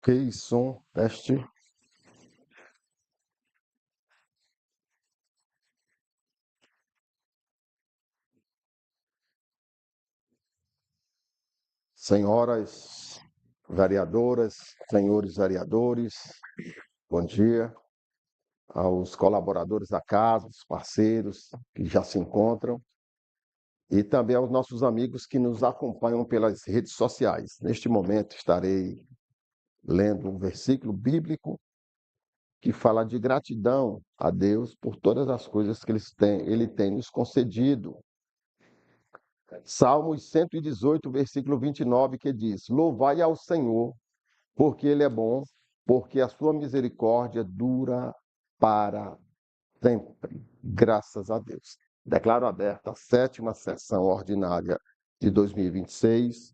Ok, som, teste. Senhoras vereadoras, senhores vereadores, bom dia. Aos colaboradores da casa, os parceiros que já se encontram, e também aos nossos amigos que nos acompanham pelas redes sociais. Neste momento estarei lendo um versículo bíblico que fala de gratidão a Deus por todas as coisas que Ele tem nos concedido. Salmos 118, versículo 29, que diz: Louvai ao Senhor, porque Ele é bom, porque a sua misericórdia dura para sempre. Graças a Deus. Declaro aberta a 7ª sessão ordinária de 2026.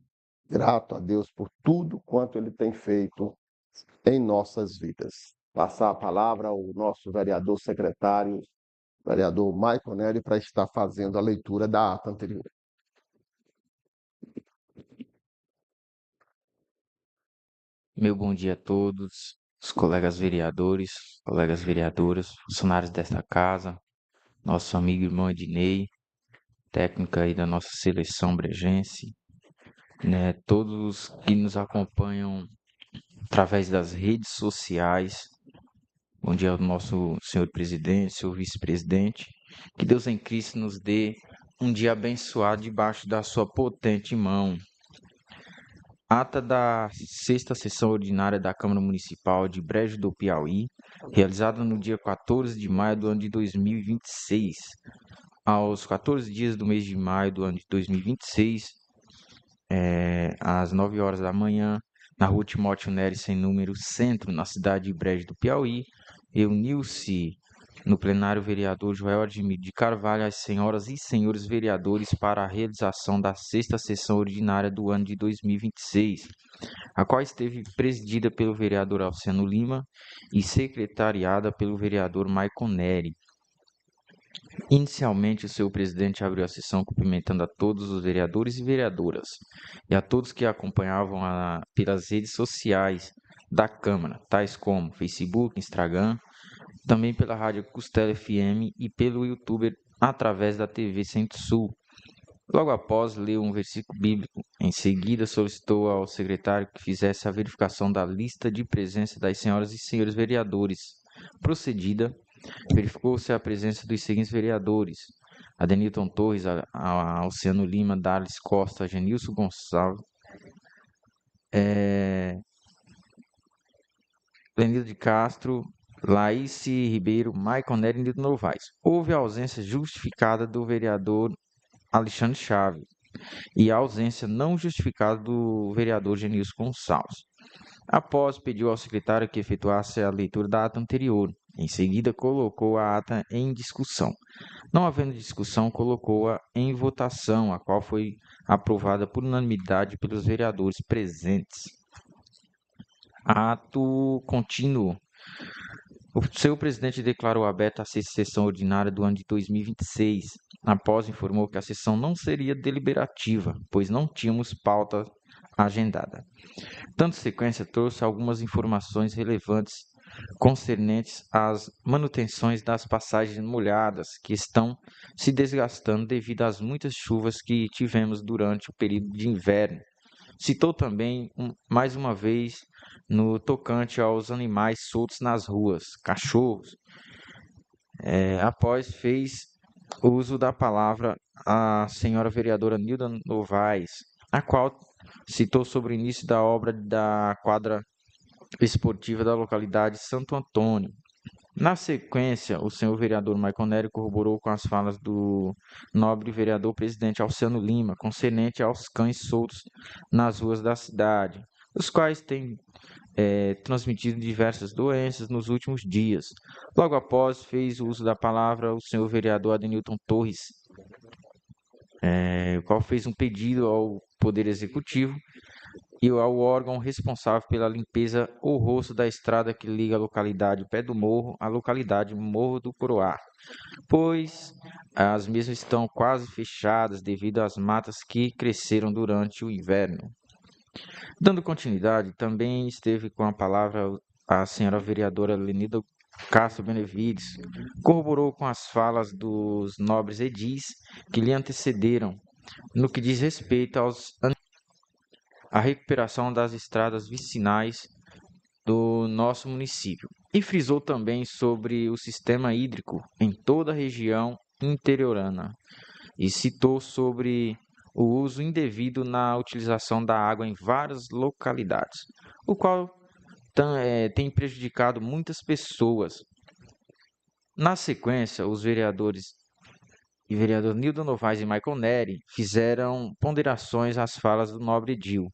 Grato a Deus por tudo quanto Ele tem feito em nossas vidas. Passar a palavra ao nosso vereador secretário, vereador Maicon Neri, para estar fazendo a leitura da ata anterior. Meu bom dia a todos, os colegas vereadores, colegas vereadoras, funcionários desta casa, nosso amigo e irmão Ednei, técnica aí da nossa seleção brejense, né, todos que nos acompanham através das redes sociais. Bom dia ao nosso senhor presidente, senhor vice-presidente. Que Deus em Cristo nos dê um dia abençoado debaixo da sua potente mão. Ata da 6ª sessão ordinária da Câmara Municipal de Brejo do Piauí, realizada no dia 14 de maio do ano de 2026. Aos 14 dias do mês de maio do ano de 2026, às 9 horas da manhã, na rua Timóteo Neres, sem número, centro, na cidade de Brejo do Piauí, reuniu-se no plenário vereador Joel Admir de Carvalho as senhoras e senhores vereadores para a realização da 6ª sessão ordinária do ano de 2026, a qual esteve presidida pelo vereador Alciano Lima e secretariada pelo vereador Maicon Neri. Inicialmente, o seu presidente abriu a sessão cumprimentando a todos os vereadores e vereadoras e a todos que acompanhavam pelas redes sociais da Câmara, tais como Facebook, Instagram, também pela Rádio Costela FM e pelo YouTube através da TV Centro-Sul. Logo após, leu um versículo bíblico. Em seguida, solicitou ao secretário que fizesse a verificação da lista de presença das senhoras e senhores vereadores. Procedida, verificou-se a presença dos seguintes vereadores: Adenilton Torres, Alciano Lima, Darlis Costa, Genilson Gonçalves, Lenildo de Castro, Laíse Ribeiro, Maicon Nery e Nilton Novaes. Houve a ausência justificada do vereador Alexandre Chaves e a ausência não justificada do vereador Genilson Gonçalves. Após, pediu ao secretário que efetuasse a leitura da ata anterior. Em seguida, colocou a ata em discussão. Não havendo discussão, colocou-a em votação, a qual foi aprovada por unanimidade pelos vereadores presentes. Ato contínuo. O seu presidente declarou aberta a 6ª sessão ordinária do ano de 2026. Após, informou que a sessão não seria deliberativa, pois não tínhamos pauta agendada. Dando sequência, trouxe algumas informações relevantes concernentes às manutenções das passagens molhadas que estão se desgastando devido às muitas chuvas que tivemos durante o período de inverno. Citou também, mais uma vez, no tocante aos animais soltos nas ruas, cachorros. Após, fez uso da palavra a senhora vereadora Nilda Novaes, a qual citou sobre o início da obra da quadra esportiva da localidade Santo Antônio. Na sequência, o senhor vereador Maicon Neri corroborou com as falas do nobre vereador presidente Alciano Lima, concernente aos cães soltos nas ruas da cidade, os quais têm transmitido diversas doenças nos últimos dias. Logo após, fez uso da palavra o senhor vereador Adenilton Torres, o qual fez um pedido ao Poder Executivo e ao órgão responsável pela limpeza ou rosto da estrada que liga a localidade Pé do Morro à localidade Morro do Coroá, pois as mesmas estão quase fechadas devido às matas que cresceram durante o inverno. Dando continuidade, também esteve com a palavra a senhora vereadora Lenida Castro Benevides, corroborou com as falas dos nobres edis que lhe antecederam no que diz respeito à recuperação das estradas vicinais do nosso município e frisou também sobre o sistema hídrico em toda a região interiorana e citou sobre o uso indevido na utilização da água em várias localidades, o qual tem prejudicado muitas pessoas. Na sequência, os vereadores Nildo Novaes e Michael Neri fizeram ponderações às falas do nobre Edil.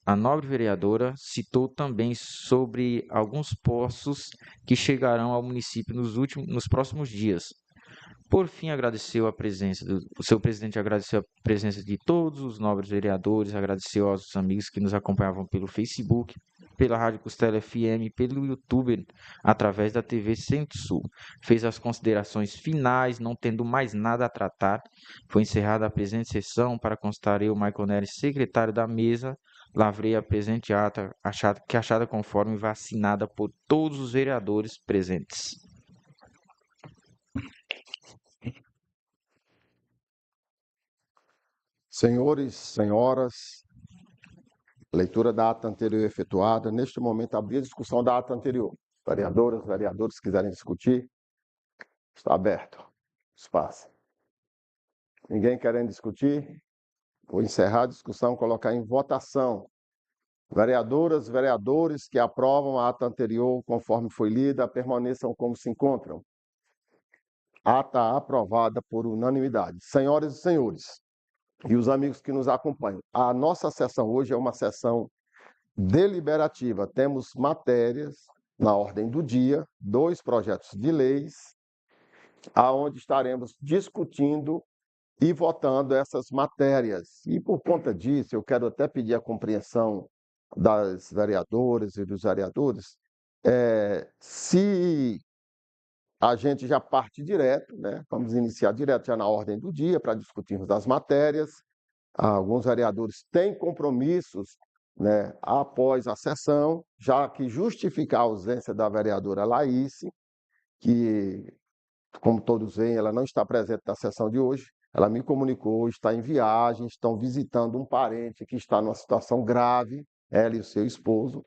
A nobre vereadora citou também sobre alguns poços que chegarão ao município nos próximos dias. Por fim, o seu presidente agradeceu a presença de todos os nobres vereadores, agradeceu aos amigos que nos acompanhavam pelo Facebook, pela Rádio Costela FM, pelo YouTube, através da TV Centro-Sul. Fez as considerações finais, não tendo mais nada a tratar. Foi encerrada a presente sessão. Para constar, eu, Michael Neres, secretário da mesa, lavrei a presente ata, achada conforme vacinada por todos os vereadores presentes. Senhores, senhoras, leitura da ata anterior efetuada. Neste momento, abrir a discussão da ata anterior. Vereadoras, vereadores, se quiserem discutir, está aberto o espaço. Ninguém querendo discutir? Vou encerrar a discussão, colocar em votação. Vereadoras, vereadores que aprovam a ata anterior, conforme foi lida, permaneçam como se encontram. Ata aprovada por unanimidade. Senhoras e senhores, e os amigos que nos acompanham, a nossa sessão hoje é uma sessão deliberativa. Temos matérias na ordem do dia, 2 projetos de leis, aonde estaremos discutindo e votando essas matérias. E por conta disso, eu quero até pedir a compreensão das vereadoras e dos vereadores, se a gente já parte direto, né? Vamos iniciar direto já na ordem do dia para discutirmos as matérias. Alguns vereadores têm compromissos, né, após a sessão, já que justificar a ausência da vereadora Laísse, que, como todos veem, ela não está presente na sessão de hoje. Ela me comunicou, está em viagem, estão visitando um parente que está numa situação grave, ela e o seu esposo,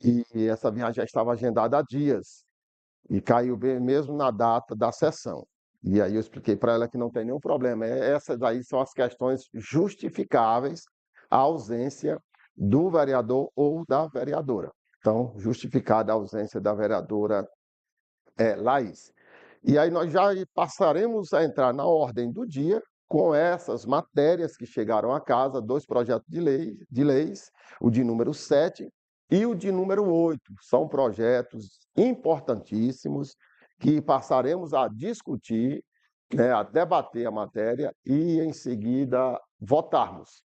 e essa viagem já estava agendada há dias, e caiu bem mesmo na data da sessão. E aí eu expliquei para ela que não tem nenhum problema. Essas aí são as questões justificáveis à ausência do vereador ou da vereadora. Então, justificada a ausência da vereadora Laís. E aí nós já passaremos a entrar na ordem do dia com essas matérias que chegaram à casa, 2 projetos de leis, o de número 7 e o de número 8. São projetos importantíssimos que passaremos a discutir, né, a debater a matéria e, em seguida, votarmos.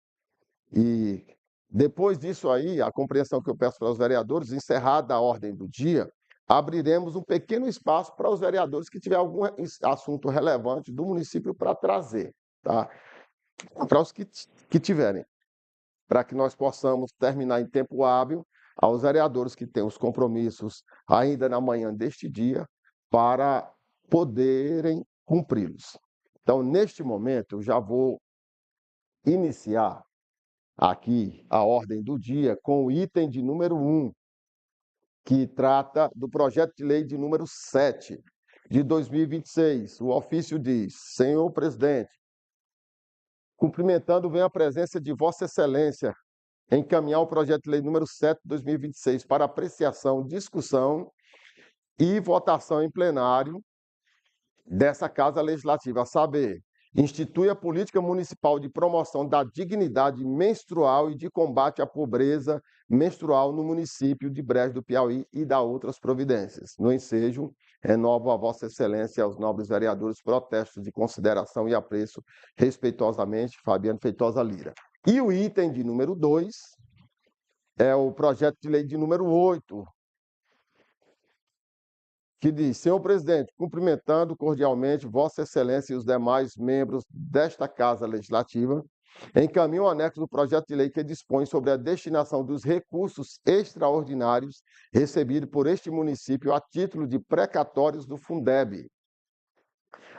E depois disso aí, a compreensão que eu peço para os vereadores, encerrada a ordem do dia, abriremos um pequeno espaço para os vereadores que tiver algum assunto relevante do município para trazer, tá? Para os que tiverem, para que nós possamos terminar em tempo hábil, aos vereadores que têm os compromissos ainda na manhã deste dia, para poderem cumpri-los. Então, neste momento, eu já vou iniciar aqui a ordem do dia com o item de número 1, que trata do projeto de lei de número 7 de 2026. O ofício diz: Senhor presidente, cumprimentando bem a presença de Vossa Excelência, encaminhar o projeto de lei número 7 de 2026 para apreciação, discussão e votação em plenário dessa Casa Legislativa, a saber, institui a política municipal de promoção da dignidade menstrual e de combate à pobreza menstrual no município de Brejo do Piauí e da outras providências. No ensejo, renovo a Vossa Excelência e aos nobres vereadores protestos de consideração e apreço, respeitosamente, Fabiano Feitosa Lira. E o item de número 2 é o projeto de lei de número 8, que diz: Senhor presidente, cumprimentando cordialmente Vossa Excelência e os demais membros desta Casa Legislativa, encaminha o anexo do projeto de lei que dispõe sobre a destinação dos recursos extraordinários recebidos por este município a título de precatórios do Fundeb.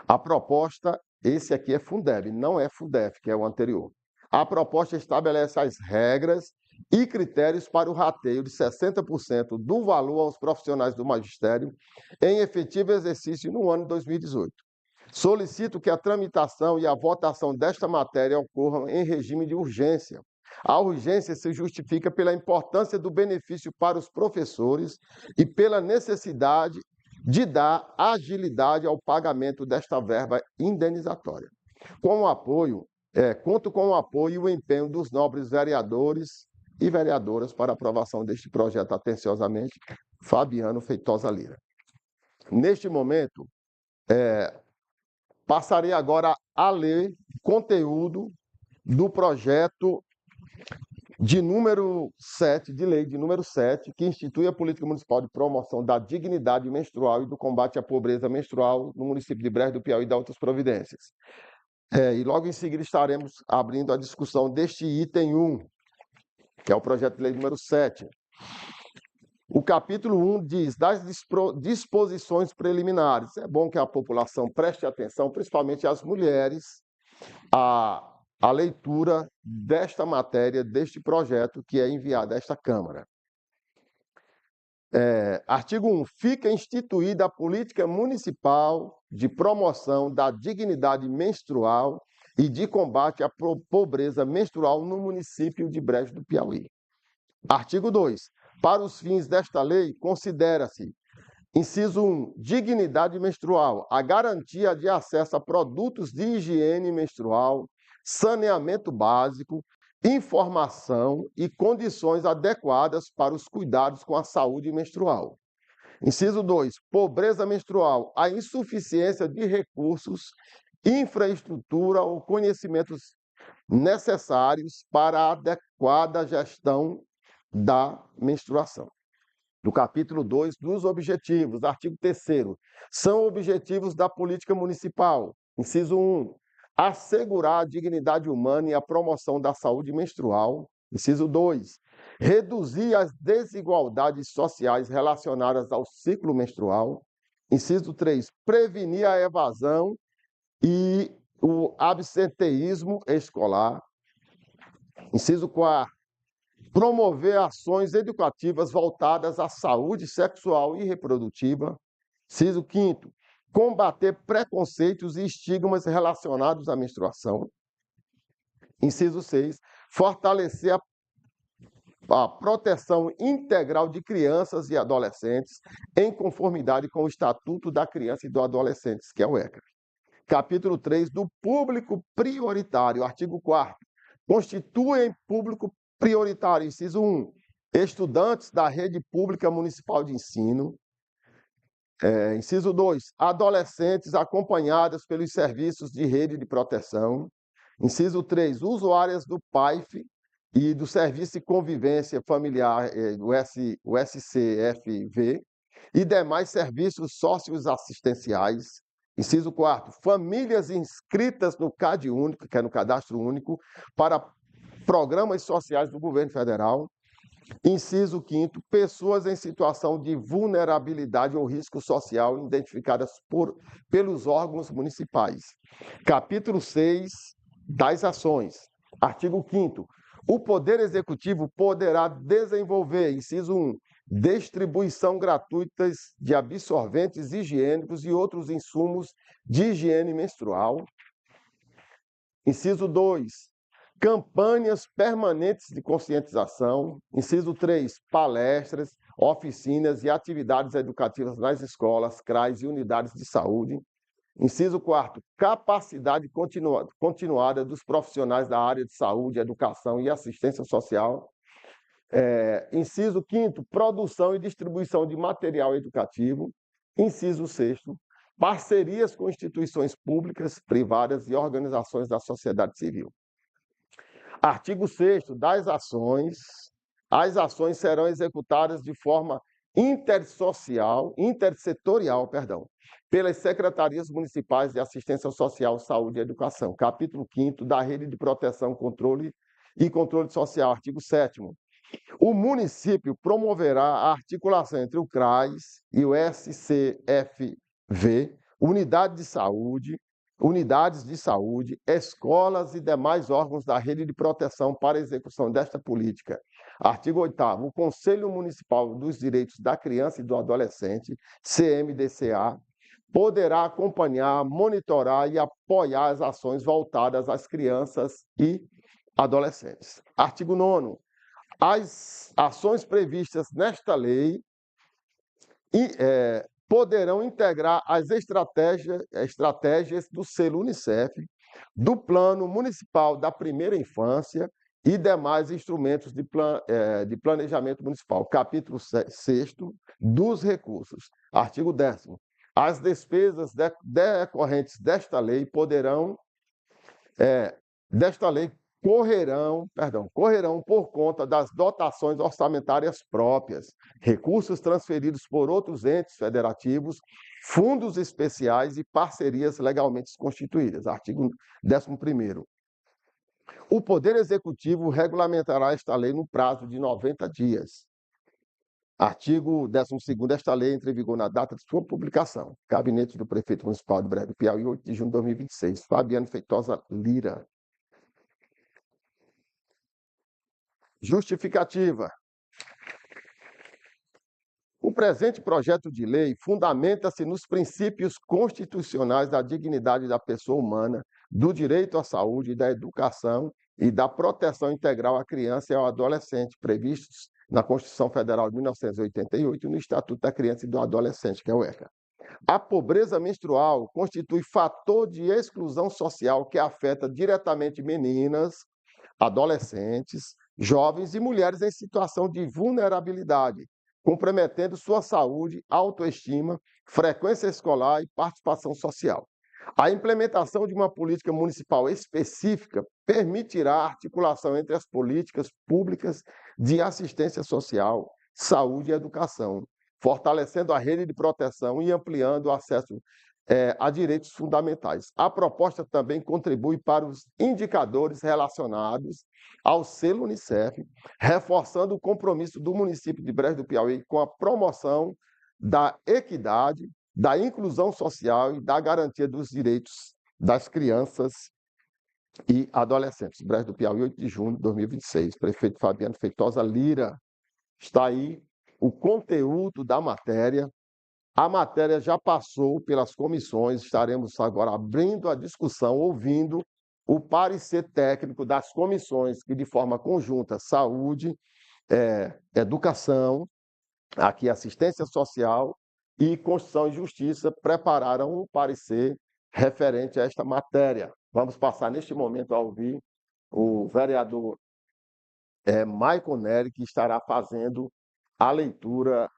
A proposta, esse aqui é Fundeb, não é Fundef, que é o anterior. A proposta estabelece as regras e critérios para o rateio de 60% do valor aos profissionais do magistério em efetivo exercício no ano de 2018. Solicito que a tramitação e a votação desta matéria ocorram em regime de urgência. A urgência se justifica pela importância do benefício para os professores e pela necessidade de dar agilidade ao pagamento desta verba indenizatória. Conto com o apoio e o empenho dos nobres vereadores e vereadoras para aprovação deste projeto, atenciosamente, Fabiano Feitosa Lira. Neste momento, passarei agora a ler conteúdo do projeto de lei de número 7, que institui a Política Municipal de Promoção da Dignidade Menstrual e do Combate à Pobreza Menstrual no município de Brejo do Piauí e de outras providências. E logo em seguida estaremos abrindo a discussão deste item 1, que é o projeto de lei número 7. O capítulo 1 diz das disposições preliminares. É bom que a população preste atenção, principalmente as mulheres, a leitura desta matéria, deste projeto que é enviado a esta Câmara. Artigo 1. Fica instituída a Política Municipal de Promoção da Dignidade Menstrual e de Combate à Pobreza Menstrual no município de Brejo do Piauí. Artigo 2. Para os fins desta lei, considera-se, inciso 1, dignidade menstrual, a garantia de acesso a produtos de higiene menstrual, saneamento básico, informação e condições adequadas para os cuidados com a saúde menstrual. Inciso 2, pobreza menstrual, a insuficiência de recursos, infraestrutura ou conhecimentos necessários para a adequada gestão da menstruação. Do capítulo 2, dos objetivos, artigo 3º, são objetivos da política municipal. Inciso 1, assegurar a dignidade humana e a promoção da saúde menstrual. Inciso 2, reduzir as desigualdades sociais relacionadas ao ciclo menstrual. Inciso 3, prevenir a evasão e o absenteísmo escolar. Inciso 4, promover ações educativas voltadas à saúde sexual e reprodutiva. Inciso 5º, combater preconceitos e estigmas relacionados à menstruação. Inciso 6, fortalecer a proteção integral de crianças e adolescentes em conformidade com o Estatuto da Criança e do Adolescente, que é o ECA. Capítulo 3, do público prioritário, artigo 4º, constituem público prioritário, inciso 1, estudantes da rede pública municipal de ensino. Inciso 2, adolescentes acompanhadas pelos serviços de rede de proteção. Inciso 3, usuárias do PAIF e do Serviço de Convivência Familiar, o SCFV, e demais serviços socioassistenciais. Inciso 4, famílias inscritas no CAD único, que é no Cadastro Único, para programas sociais do governo federal. Inciso 5º, pessoas em situação de vulnerabilidade ou risco social identificadas pelos órgãos municipais. Capítulo 6, das ações. Artigo 5º, o Poder Executivo poderá desenvolver, inciso 1, distribuição gratuita de absorventes higiênicos e outros insumos de higiene menstrual. Inciso 2, campanhas permanentes de conscientização. Inciso 3, palestras, oficinas e atividades educativas nas escolas, CRAs e unidades de saúde. Inciso 4, capacidade continuada dos profissionais da área de saúde, educação e assistência social. Inciso 5º, produção e distribuição de material educativo. Inciso 6º, parcerias com instituições públicas, privadas e organizações da sociedade civil. Artigo 6º, das ações. As ações serão executadas de forma intersetorial, pelas secretarias municipais de assistência social, saúde e educação. Capítulo 5º da Rede de Proteção, Controle e Controle Social, artigo 7º. O município promoverá a articulação entre o CRAS e o SCFV, unidades de saúde, escolas e demais órgãos da rede de proteção para a execução desta política. Artigo 8º. O Conselho Municipal dos Direitos da Criança e do Adolescente, CMDCA, poderá acompanhar, monitorar e apoiar as ações voltadas às crianças e adolescentes. Artigo 9º. As ações previstas nesta lei poderão integrar as estratégias do selo Unicef, do Plano Municipal da Primeira Infância e demais instrumentos de planejamento municipal. Capítulo 6º dos recursos. Artigo 10º. As despesas decorrentes desta lei correrão por conta das dotações orçamentárias próprias, recursos transferidos por outros entes federativos, fundos especiais e parcerias legalmente constituídas. Artigo 11º. O Poder Executivo regulamentará esta lei no prazo de 90 dias. Artigo 12º. Esta lei entra em vigor na data de sua publicação. Gabinete do Prefeito Municipal de Brejo do Piauí, 8 de junho de 2026. Fabiano Feitosa Lira. Justificativa. O presente projeto de lei fundamenta-se nos princípios constitucionais da dignidade da pessoa humana, do direito à saúde, da educação e da proteção integral à criança e ao adolescente, previstos na Constituição Federal de 1988 e no Estatuto da Criança e do Adolescente, que é o ECA. A pobreza menstrual constitui fator de exclusão social que afeta diretamente meninas, adolescentes, jovens e mulheres em situação de vulnerabilidade, comprometendo sua saúde, autoestima, frequência escolar e participação social. A implementação de uma política municipal específica permitirá a articulação entre as políticas públicas de assistência social, saúde e educação, fortalecendo a rede de proteção e ampliando o acesso a direitos fundamentais. A proposta também contribui para os indicadores relacionados ao selo Unicef, reforçando o compromisso do município de Brejo do Piauí com a promoção da equidade, da inclusão social e da garantia dos direitos das crianças e adolescentes. Brejo do Piauí, 8 de junho de 2026. Prefeito Fabiano Feitosa Lira. Está aí o conteúdo da matéria. A matéria já passou pelas comissões, estaremos agora abrindo a discussão, ouvindo o parecer técnico das comissões que, de forma conjunta, saúde, educação, aqui assistência social e Constituição e Justiça, prepararam um parecer referente a esta matéria. Vamos passar neste momento a ouvir o vereador Maicon Nery, que estará fazendo a leitura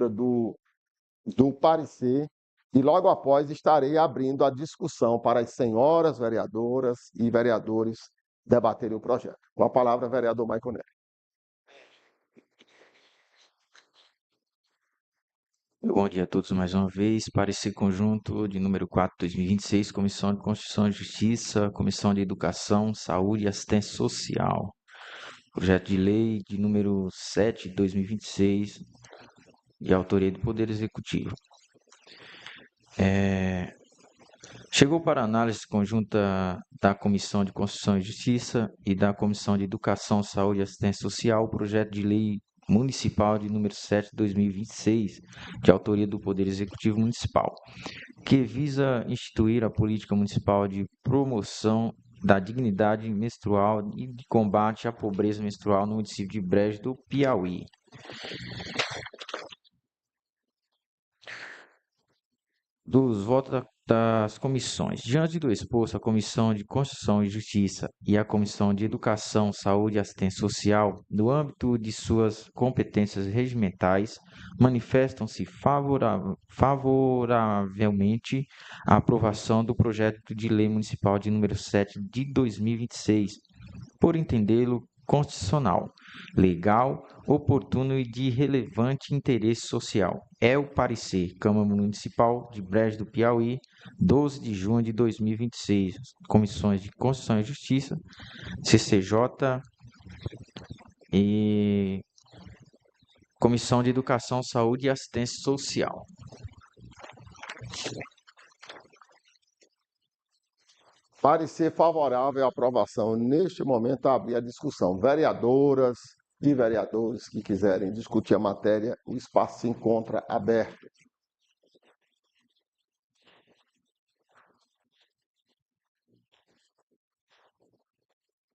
do parecer, e logo após estarei abrindo a discussão para as senhoras vereadoras e vereadores debaterem o projeto. Com a palavra, vereador Maicon Nery. Bom dia a todos mais uma vez. Parecer conjunto de número 4, 2026, Comissão de Constituição e Justiça, Comissão de Educação, Saúde e Assistência Social. Projeto de lei de número 7, 2026, de autoria do Poder Executivo. Chegou para análise conjunta da Comissão de Constituição e Justiça e da Comissão de Educação, Saúde e Assistência Social o projeto de lei municipal de número 7 de 2026, de autoria do Poder Executivo Municipal, que visa instituir a política municipal de promoção da dignidade menstrual e de combate à pobreza menstrual no município de Brejo do Piauí. Dos votos das comissões. Diante do exposto, a Comissão de Constituição e Justiça e a Comissão de Educação, Saúde e Assistência Social, no âmbito de suas competências regimentais, manifestam-se favoravelmente à aprovação do projeto de lei municipal de número 7 de 2026, por entendê-lo constitucional, legal, oportuno e de relevante interesse social. É o parecer Câmara Municipal de Brejo do Piauí, 12 de junho de 2026. Comissões de Constituição e Justiça, CCJ e Comissão de Educação, Saúde e Assistência Social. Parecer favorável à aprovação. Neste momento, abrir a discussão. Vereadoras e vereadores que quiserem discutir a matéria, o espaço se encontra aberto.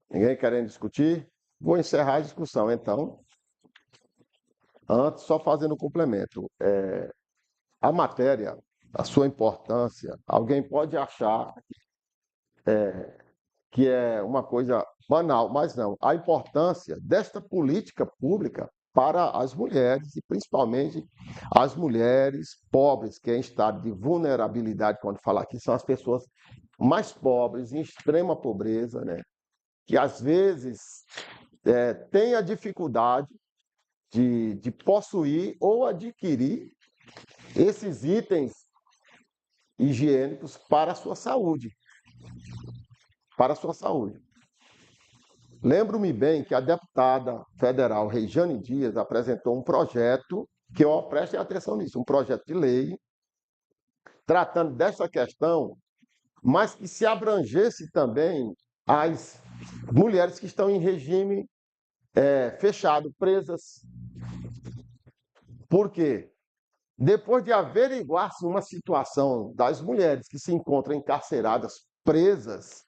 Ninguém querendo discutir? Vou encerrar a discussão, então. Antes, só fazendo um complemento. A matéria, a sua importância, alguém pode achar que é uma coisa banal, mas não. A importância desta política pública para as mulheres, e principalmente as mulheres pobres, que é em estado de vulnerabilidade, quando falar aqui, são as pessoas mais pobres, em extrema pobreza, né? Que às vezes têm a dificuldade de possuir ou adquirir esses itens higiênicos para a sua saúde. Para a sua saúde. Lembro-me bem que a deputada federal Regiane Dias apresentou um projeto, que eu prestem atenção nisso, um projeto de lei tratando dessa questão, mas que se abrangesse também as mulheres que estão em regime fechado, presas. Por quê? Depois de averiguar-se uma situação das mulheres que se encontram encarceradas, presas,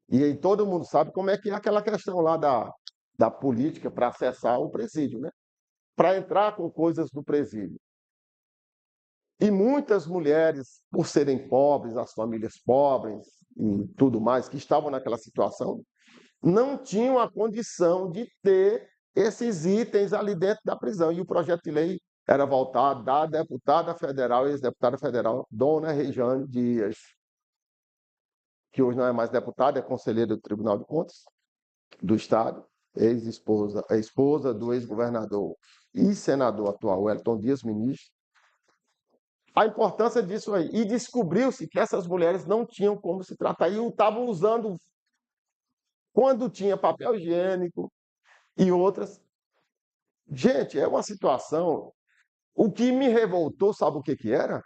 e aí todo mundo sabe como é que é aquela questão lá da política para acessar o presídio, né? Para entrar com coisas do presídio. E muitas mulheres, por serem pobres, as famílias pobres e tudo mais, que estavam naquela situação, não tinham a condição de ter esses itens ali dentro da prisão. E o projeto de lei era voltado da deputada federal, ex-deputada federal, Dona Regiane Dias, que hoje não é mais deputada, é conselheira do Tribunal de Contas do Estado, ex-esposa, a esposa do ex-governador e senador atual, Wellington Dias, ministro. A importância disso aí. E descobriu-se que essas mulheres não tinham como se tratar e estavam usando, quando tinha papel higiênico e outras. Gente, é uma situação. O que me revoltou, sabe o que era?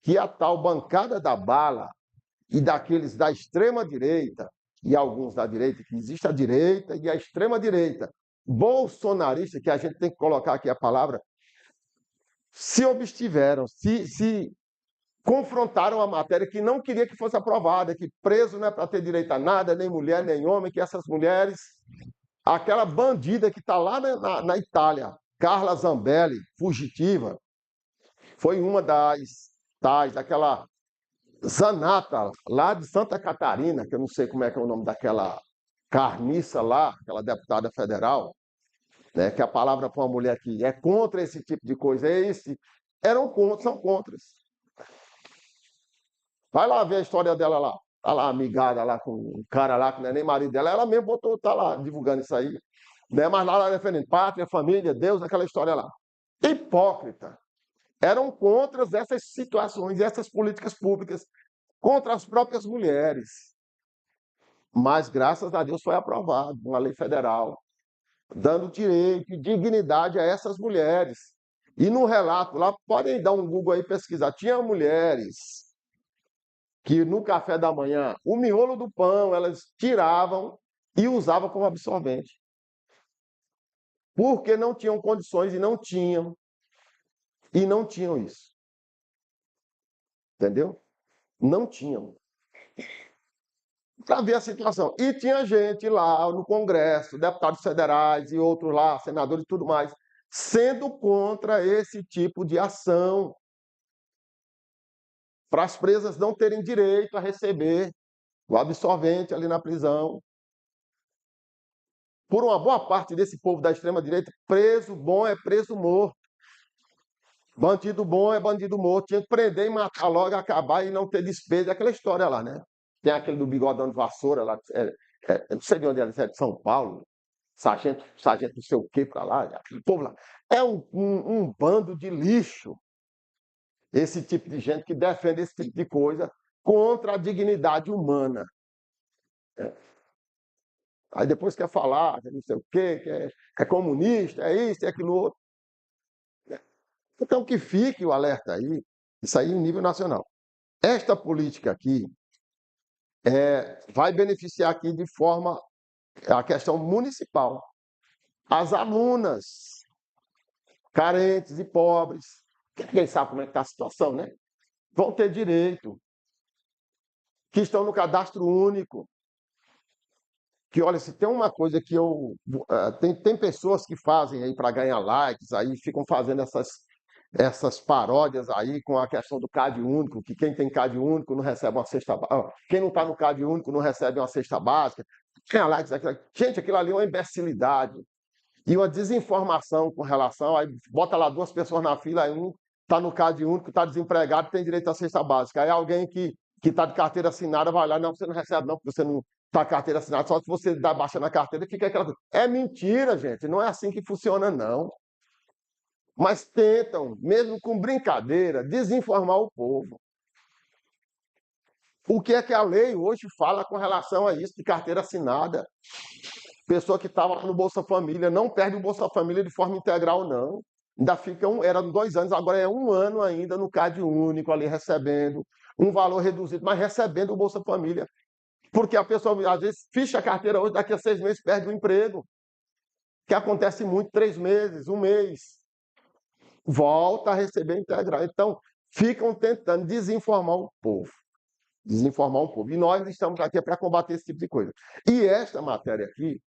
Que a tal bancada da bala e daqueles da extrema-direita, e alguns da direita, que existe a direita e a extrema-direita, bolsonarista, que a gente tem que colocar aqui a palavra, se abstiveram, se confrontaram a matéria que não queria que fosse aprovada, que preso não é para ter direito a nada, nem mulher, nem homem, que essas mulheres, aquela bandida que está lá na Itália, Carla Zambelli, fugitiva, foi uma das tais, daquela Zanata, lá de Santa Catarina, que eu não sei como é que é o nome daquela carniça lá, aquela deputada federal, né, que a palavra para uma mulher que é contra esse tipo de coisa é esse, são contras. Vai lá ver a história dela lá. Tá lá amigada lá com um cara lá que não é nem marido dela, ela mesmo botou, tá lá divulgando isso aí. Né? Mas lá ela defendendo pátria, família, Deus, aquela história lá. Hipócrita. Eram contra essas situações, essas políticas públicas, contra as próprias mulheres. Mas, graças a Deus, foi aprovado uma lei federal, dando direito e dignidade a essas mulheres. E no relato lá, podem dar um Google aí e pesquisar, tinha mulheres que no café da manhã, o miolo do pão, elas tiravam e usavam como absorvente. Porque não tinham condições e não tinham isso. Entendeu? Não tinham. Para ver a situação. E tinha gente lá no Congresso, deputados federais e outros lá, senadores e tudo mais, sendo contra esse tipo de ação. Para as presas não terem direito a receber o absorvente ali na prisão. Por uma boa parte desse povo da extrema-direita, preso bom é preso morto. Bandido bom é bandido morto. Tinha que prender e matar logo, acabar e não ter despesa. É aquela história lá, né? Tem aquele do bigodão de vassoura lá, não sei de onde ela é, de São Paulo, sargento não sei o quê para lá, aquele povo lá. É um bando de lixo, esse tipo de gente que defende esse tipo de coisa contra a dignidade humana. Aí depois quer falar, não sei o quê, que é comunista, é isso, é aquilo outro. Então que fique o alerta aí, isso aí em nível nacional. Esta política aqui vai beneficiar aqui de forma a questão municipal. As alunas carentes e pobres, que ninguém sabe como é que está a situação, né? Vão ter direito, que estão no cadastro único. Que, olha, se tem uma coisa que tem pessoas que fazem aí para ganhar likes, aí ficam fazendo essas paródias aí com a questão do CAD único, que quem tem CAD único não recebe uma cesta básica, quem não está no CAD único não recebe uma cesta básica. Ganha likes, gente, aquilo ali é uma imbecilidade. E uma desinformação com relação, aí bota lá 2 pessoas na fila, aí um está no CAD único, está desempregado, tem direito à cesta básica. Aí alguém que está de carteira assinada vai lá, não, você não recebe não, porque você não está carteira assinada, só se você dá baixa na carteira, fica aquela coisa. É mentira, gente, não é assim que funciona, não. Mas tentam, mesmo com brincadeira, desinformar o povo. O que é que a lei hoje fala com relação a isso de carteira assinada? Pessoa que estava no Bolsa Família não perde o Bolsa Família de forma integral, não. Ainda fica era 2 anos, agora é 1 ano ainda no CAD único ali recebendo um valor reduzido, mas recebendo o Bolsa Família. Porque a pessoa, às vezes, ficha a carteira hoje, daqui a 6 meses perde o emprego. Que acontece muito, 3 meses, 1 mês. Volta a receber integral. Então, ficam tentando desinformar o povo. Desinformar o povo. E nós estamos aqui para combater esse tipo de coisa. E esta matéria aqui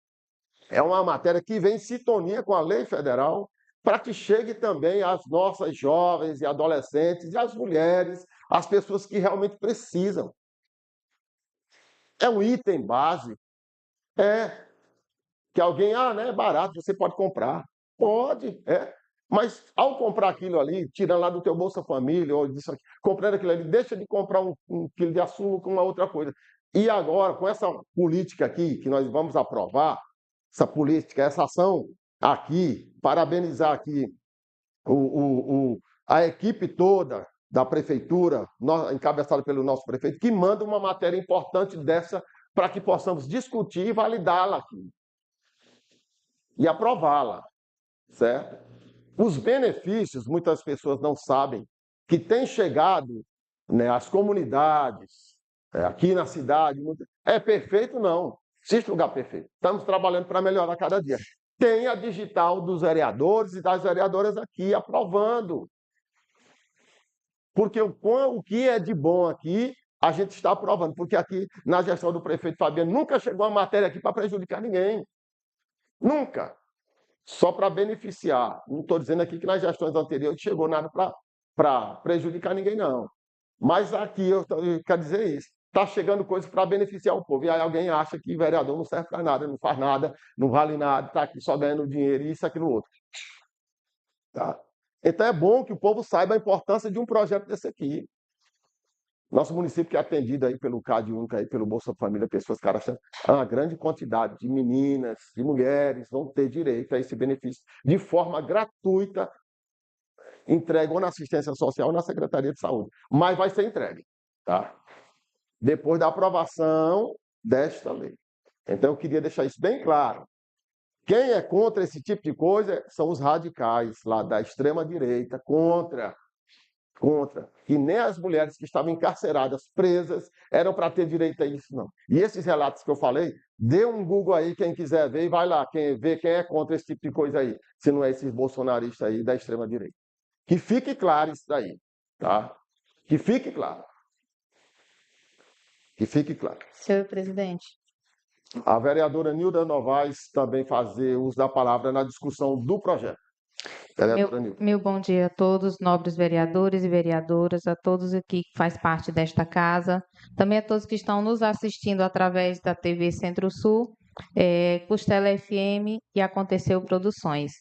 é uma matéria que vem em sintonia com a lei federal para que chegue também às nossas jovens e adolescentes, e às mulheres, às pessoas que realmente precisam. É um item básico. Que alguém, né, é barato, você pode comprar. Pode, Mas ao comprar aquilo ali, tirando lá do teu Bolsa Família, ou disso aqui, comprando aquilo ali, deixa de comprar um quilo de açúcar, uma outra coisa. E agora, com essa política aqui, que nós vamos aprovar, essa política, essa ação aqui, parabenizar aqui a equipe toda da prefeitura, encabeçada pelo nosso prefeito, que manda uma matéria importante dessa para que possamos discutir e validá-la aqui. E aprová-la, certo? Os benefícios, muitas pessoas não sabem, que têm chegado, né, às comunidades, aqui na cidade. É perfeito? Não. Existe lugar perfeito. Estamos trabalhando para melhorar cada dia. Tem a digital dos vereadores e das vereadoras aqui aprovando. Porque o que é de bom aqui, a gente está aprovando. Porque aqui, na gestão do prefeito Fabiano, nunca chegou uma matéria aqui para prejudicar ninguém. Nunca. Só para beneficiar. Não estou dizendo aqui que nas gestões anteriores chegou nada para prejudicar ninguém, não. Mas aqui eu quero dizer isso. Está chegando coisa para beneficiar o povo. E aí alguém acha que vereador não serve para nada, não faz nada, não vale nada, está aqui só ganhando dinheiro, isso, aquilo, outro. Tá? Então é bom que o povo saiba a importância de um projeto desse aqui. Nosso município que é atendido aí pelo CAD único, aí pelo Bolsa Família, pessoas cadastradas, uma grande quantidade de meninas, de mulheres vão ter direito a esse benefício de forma gratuita, entregue ou na assistência social ou na Secretaria de Saúde. Mas vai ser entregue, tá? Depois da aprovação desta lei. Então eu queria deixar isso bem claro. Quem é contra esse tipo de coisa são os radicais lá da extrema-direita, contra. E nem as mulheres que estavam encarceradas, presas, eram para ter direito a isso, não. E esses relatos que eu falei, dê um Google aí, quem quiser ver, e vai lá, quem é contra esse tipo de coisa aí, se não é esses bolsonaristas aí da extrema-direita. Que fique claro isso daí, tá? Que fique claro. Que fique claro. Senhor presidente. A vereadora Nilda Novaes também fazer uso da palavra na discussão do projeto. Meu bom dia a todos, nobres vereadores e vereadoras, a todos aqui que faz parte desta casa, também a todos que estão nos assistindo através da TV Centro-Sul, Costela FM e Aconteceu Produções.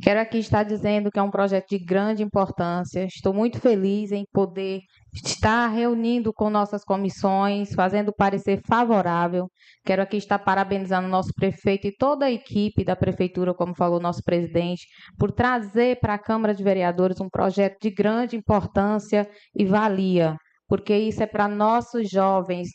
Quero aqui estar dizendo que é um projeto de grande importância. Estou muito feliz em poder estar reunindo com nossas comissões, fazendo parecer favorável. Quero aqui estar parabenizando o nosso prefeito e toda a equipe da prefeitura, como falou nosso presidente, por trazer para a Câmara de Vereadores um projeto de grande importância e valia, porque isso é para nossos jovens,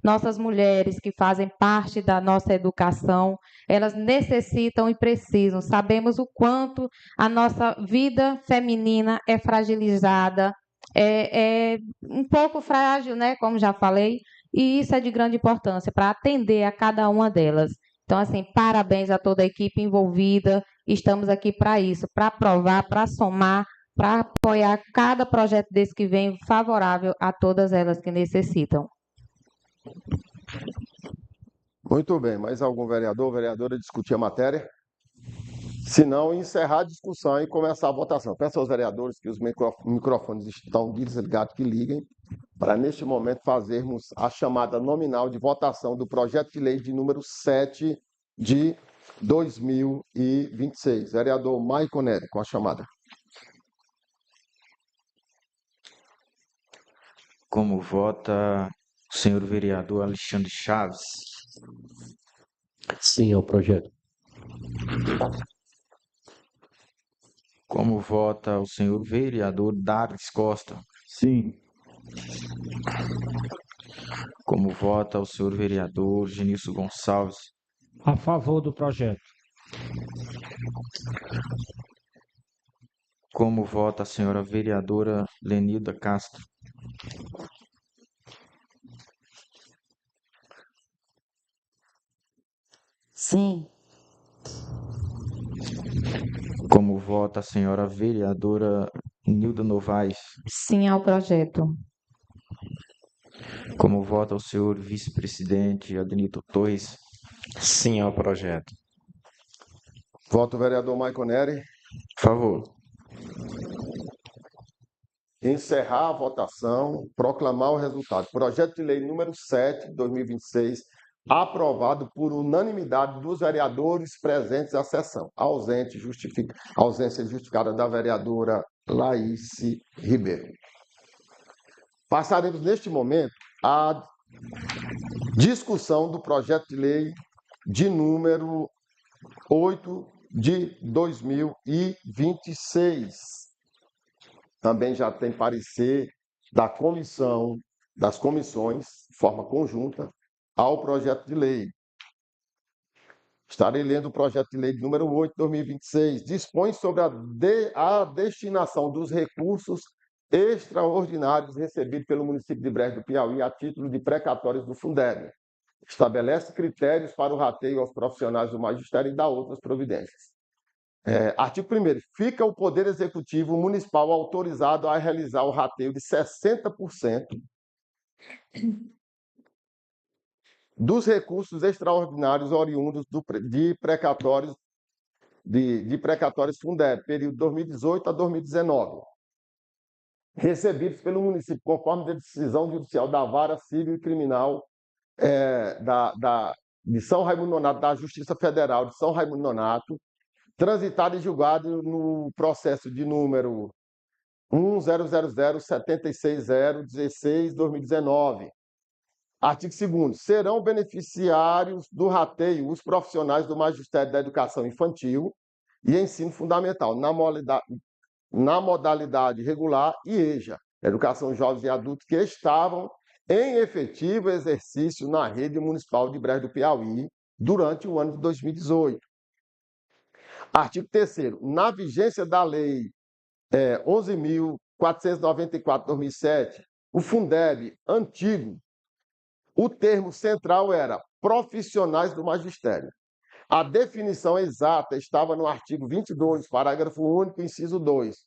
nossas mulheres que fazem parte da nossa educação. Elas necessitam e precisam. Sabemos o quanto a nossa vida feminina é fragilizada, é um pouco frágil, né? Como já falei, e isso é de grande importância para atender a cada uma delas. Então, assim, parabéns a toda a equipe envolvida. Estamos aqui para isso, para aprovar, para somar, para apoiar cada projeto desse que vem favorável a todas elas que necessitam. Muito bem. Mais algum vereador ou vereadora discutir a matéria? Se não, encerrar a discussão e começar a votação. Peço aos vereadores que os microfones estão desligados, que liguem, para neste momento fazermos a chamada nominal de votação do projeto de lei de número 7 de 2026. Vereador Maicon Nery, com a chamada. Como vota o senhor vereador Alexandre Chaves? Sim ao projeto. Como vota o senhor vereador Davis Costa? Sim. Como vota o senhor vereador Genilson Gonçalves? A favor do projeto. Como vota a senhora vereadora Lenilda Castro? Sim. Como vota a senhora vereadora Nilda Novaes? Sim ao projeto. Como vota o senhor vice-presidente Adenilton Torres? Sim ao projeto. Voto o vereador Maicon Nery. Favor. Encerrar a votação, proclamar o resultado. Projeto de lei número 7 de 2026, aprovado por unanimidade dos vereadores presentes à sessão. Ausência justificada da vereadora Laíse Ribeiro. Passaremos neste momento à discussão do projeto de lei de número 8 de 2026. Também já tem parecer das comissões, de forma conjunta, ao projeto de lei. Estarei lendo o projeto de lei número 8 de 2026. Dispõe sobre a destinação dos recursos extraordinários recebidos pelo município de Brejo do Piauí a título de precatórios do Fundeb. Estabelece critérios para o rateio aos profissionais do magistério e dá outras providências. Artigo 1º. Fica o Poder Executivo Municipal autorizado a realizar o rateio de 60% dos recursos extraordinários oriundos de precatórios Fundeb, período 2018 a 2019, recebidos pelo município, conforme a decisão judicial da Vara Civil e Criminal de São Raimundo Nonato, da Justiça Federal de São Raimundo Nonato, transitado e julgado no processo de número 100076016/2019. Artigo 2º. Serão beneficiários do rateio os profissionais do Magistério da Educação Infantil e Ensino Fundamental, na modalidade regular e EJA, Educação Jovens e Adultos, que estavam em efetivo exercício na rede municipal de Brejo do Piauí durante o ano de 2018. Artigo 3º. Na vigência da Lei 11.494/2007, o Fundeb antigo, o termo central era profissionais do magistério. A definição exata estava no artigo 22, parágrafo único, inciso 2.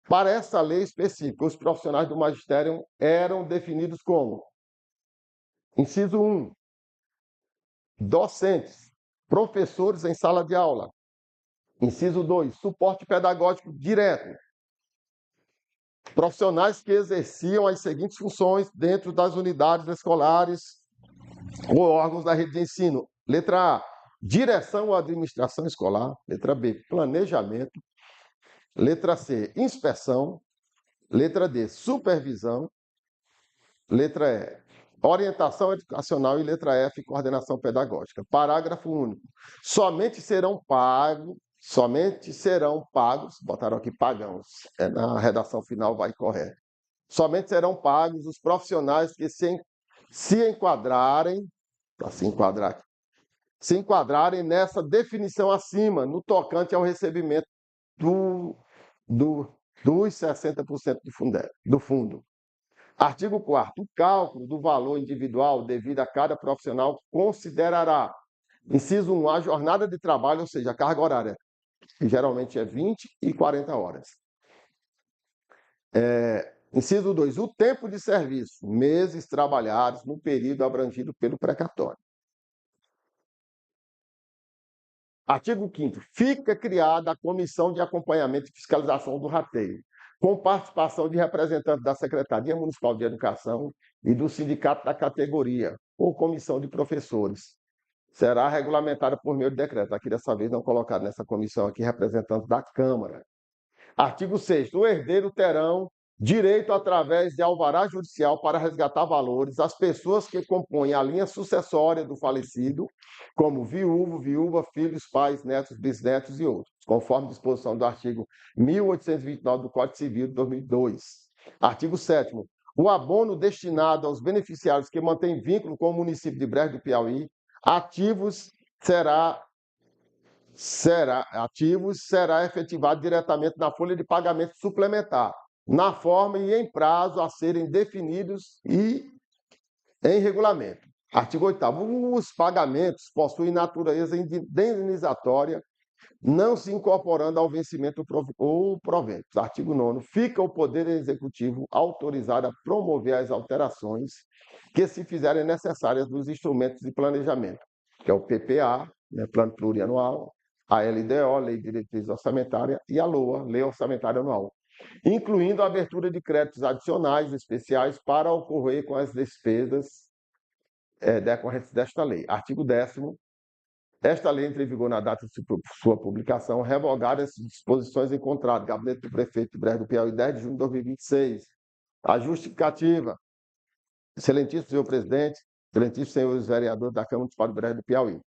Para essa lei específica, os profissionais do magistério eram definidos como: inciso 1, docentes, professores em sala de aula. Inciso 2, suporte pedagógico direto. Profissionais que exerciam as seguintes funções dentro das unidades escolares ou órgãos da rede de ensino. Letra A, direção ou administração escolar. Letra B, planejamento. Letra C, inspeção. Letra D, supervisão. Letra E, orientação educacional. E letra F, coordenação pedagógica. Parágrafo único. Somente serão pagos, botaram aqui pagãos, na redação final vai correto. Somente serão pagos os profissionais que se enquadrarem, para se enquadrar aqui, se enquadrarem nessa definição acima, no tocante ao recebimento dos 60% do fundo. Artigo 4º. O cálculo do valor individual devido a cada profissional considerará, inciso 1, a jornada de trabalho, ou seja, a carga horária, que geralmente é 20 e 40 horas. Inciso 2, o tempo de serviço, meses trabalhados no período abrangido pelo precatório. Artigo 5º. Fica criada a Comissão de Acompanhamento e Fiscalização do Rateio, com participação de representantes da Secretaria Municipal de Educação e do sindicato da categoria, ou comissão de professores. Será regulamentada por meio de decreto. Aqui, dessa vez, não colocaram nessa comissão aqui representantes da Câmara. Artigo 6º. O herdeiro terão direito, através de alvará judicial, para resgatar valores às pessoas que compõem a linha sucessória do falecido, como viúvo, viúva, filhos, pais, netos, bisnetos e outros, conforme disposição do artigo 1829 do Código Civil de 2002. Artigo 7º. O abono destinado aos beneficiários que mantêm vínculo com o município de Brejo do Piauí, ativos será efetivado diretamente na folha de pagamento suplementar, na forma e em prazo a serem definidos e em regulamento. Artigo 8º. Os pagamentos possuem natureza indenizatória, não se incorporando ao vencimento ou provento. Artigo 9º. Fica o Poder Executivo autorizado a promover as alterações que se fizerem necessárias nos instrumentos de planejamento, que é o PPA, Plano Plurianual, a LDO, Lei de Diretriz Orçamentária, e a LOA, Lei Orçamentária Anual, incluindo a abertura de créditos adicionais especiais para ocorrer com as despesas decorrentes desta lei. Artigo 10º. Esta lei entra em vigor na data de sua publicação, revogadas as disposições encontradas. Gabinete do Prefeito de Brejo do Piauí, 10 de junho de 2026. A justificativa. Excelentíssimo senhor presidente, excelentíssimos senhores vereadores da Câmara Municipal de Brejo do Piauí.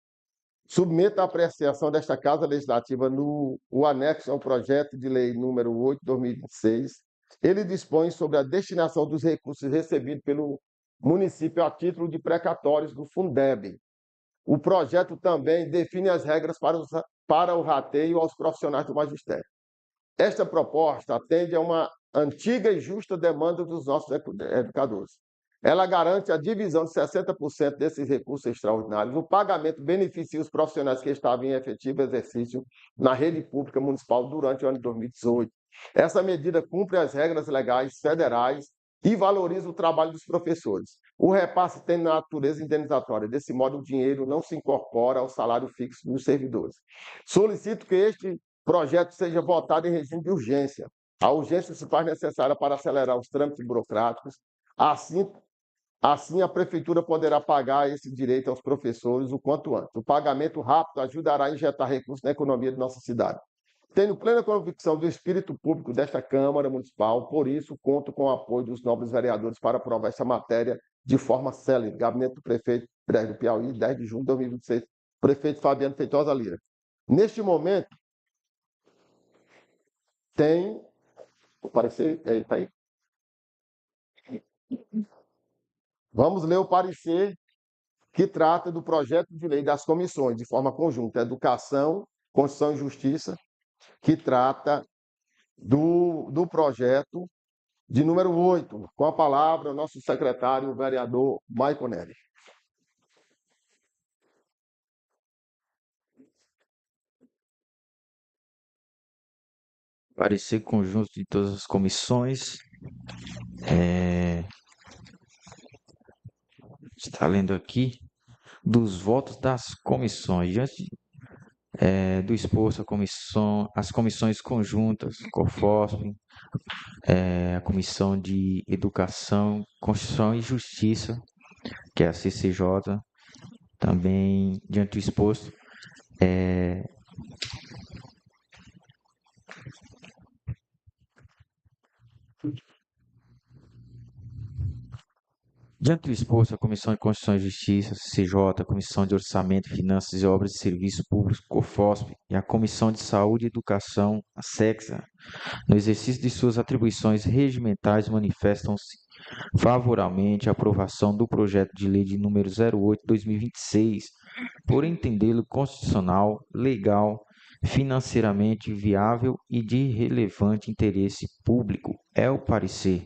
Submeto à apreciação desta Casa Legislativa o anexo ao projeto de lei número 8 de 2026. Ele dispõe sobre a destinação dos recursos recebidos pelo município a título de precatórios do Fundeb. O projeto também define as regras para o rateio aos profissionais do magistério. Esta proposta atende a uma antiga e justa demanda dos nossos educadores. Ela garante a divisão de 60% desses recursos extraordinários. O pagamento beneficia os profissionais que estavam em efetivo exercício na rede pública municipal durante o ano de 2018. Essa medida cumpre as regras legais federais e valoriza o trabalho dos professores. O repasse tem natureza indenizatória. Desse modo, o dinheiro não se incorpora ao salário fixo dos servidores. Solicito que este projeto seja votado em regime de urgência. A urgência se faz necessária para acelerar os trâmites burocráticos. Assim, a Prefeitura poderá pagar esse direito aos professores o quanto antes. O pagamento rápido ajudará a injetar recursos na economia de nossa cidade. Tenho plena convicção do espírito público desta Câmara Municipal, por isso conto com o apoio dos nobres vereadores para aprovar essa matéria de forma célere. Gabinete do Prefeito Brejo do Piauí, 10 de junho de 2026. Prefeito Fabiano Feitosa Lira. Neste momento, tem... O parecer... Está aí? Vamos ler o parecer que trata do projeto de lei das comissões, de forma conjunta, Educação, Constituição e Justiça, que trata do projeto de número 8. Com a palavra, o nosso secretário, o vereador Maicon Nery. Parecer conjunto de todas as comissões. Está lendo aqui dos votos das comissões. Diante do exposto, as comissões conjuntas, COFOSP, a Comissão de Educação, Constituição e Justiça, que é a CCJ, também, diante do exposto, Diante do exposto, a Comissão de Constituição e Justiça, CCJ, a Comissão de Orçamento, Finanças e Obras de Serviço Público, COFOSP, e a Comissão de Saúde e Educação, a SEXA, no exercício de suas atribuições regimentais, manifestam-se favoravelmente à aprovação do projeto de lei de número 08/2026, por entendê-lo constitucional, legal, financeiramente viável e de relevante interesse público. É o parecer.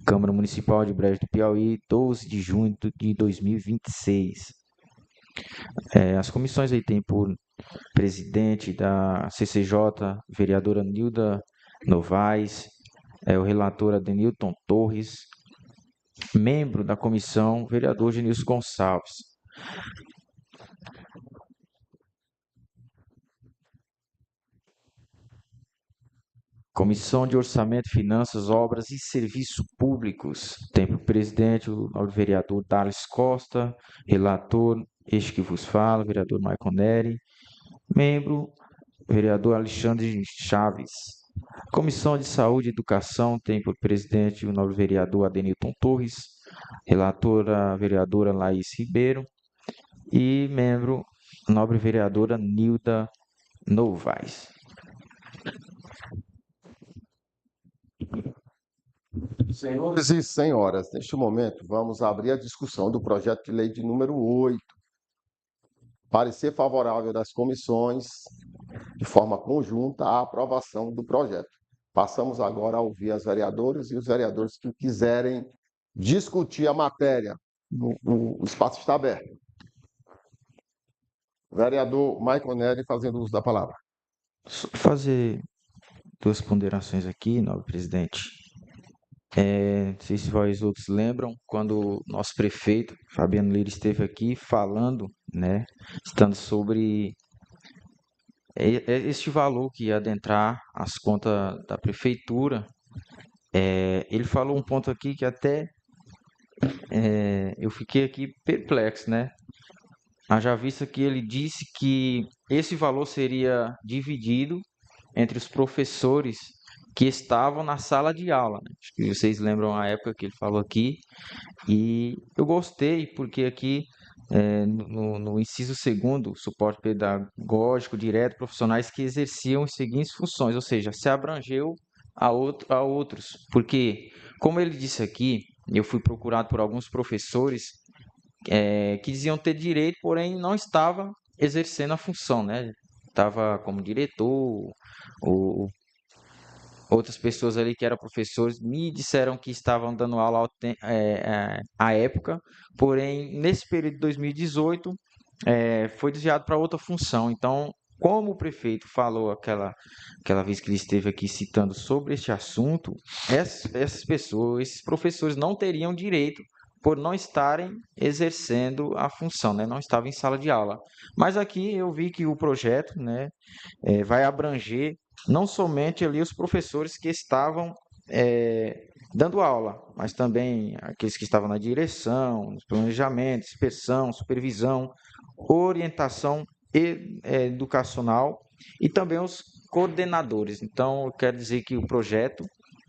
Câmara Municipal de Brejo do Piauí, 12 de junho de 2026. As comissões aí tem por presidente da CCJ, vereadora Nilda Novaes, o relator Adenilton Torres, membro da comissão, vereador Genilson Gonçalves. Comissão de Orçamento, Finanças, Obras e Serviços Públicos. Tem por presidente o vereador Darlis Costa, relator, este que vos fala, vereador Maicon Neri, membro, vereador Alexandre Chaves. Comissão de Saúde e Educação tem por presidente o nobre vereador Adenilton Torres, relatora, vereadora Laís Ribeiro e membro, nobre vereadora Nilda Novaes. Senhores e senhoras, neste momento vamos abrir a discussão do projeto de lei de número 8. Parecer favorável das comissões, de forma conjunta, à aprovação do projeto. Passamos agora a ouvir as vereadoras e os vereadores que quiserem discutir a matéria. O espaço está aberto. Vereador Maicon Neri fazendo uso da palavra. Só fazer duas ponderações aqui, nobre presidente. Não sei se vós outros lembram, quando o nosso prefeito, Fabiano Lira, esteve aqui falando, né, estando sobre este valor que ia adentrar as contas da prefeitura. Ele falou um ponto aqui que até eu fiquei aqui perplexo, né? Haja vista que ele disse que esse valor seria dividido entre os professores que estavam na sala de aula, né? Acho que vocês lembram a época que ele falou aqui. E eu gostei, porque aqui no inciso 2º, suporte pedagógico direto, profissionais que exerciam as seguintes funções, ou seja, se abrangeu a outros. Porque, como ele disse aqui, eu fui procurado por alguns professores que diziam ter direito, porém não estava exercendo a função, né? Estava como diretor, ou outras pessoas ali que eram professores me disseram que estavam dando aula à época, porém, nesse período de 2018, foi desviado para outra função. Então, como o prefeito falou aquela vez que ele esteve aqui citando sobre este assunto, essas pessoas, esses professores não teriam direito por não estarem exercendo a função, né? Não estavam em sala de aula. Mas aqui eu vi que o projeto, né, vai abranger não somente ali os professores que estavam dando aula, mas também aqueles que estavam na direção, no planejamento, inspeção, supervisão, orientação educacional e também os coordenadores. Então, eu quero dizer que o projeto,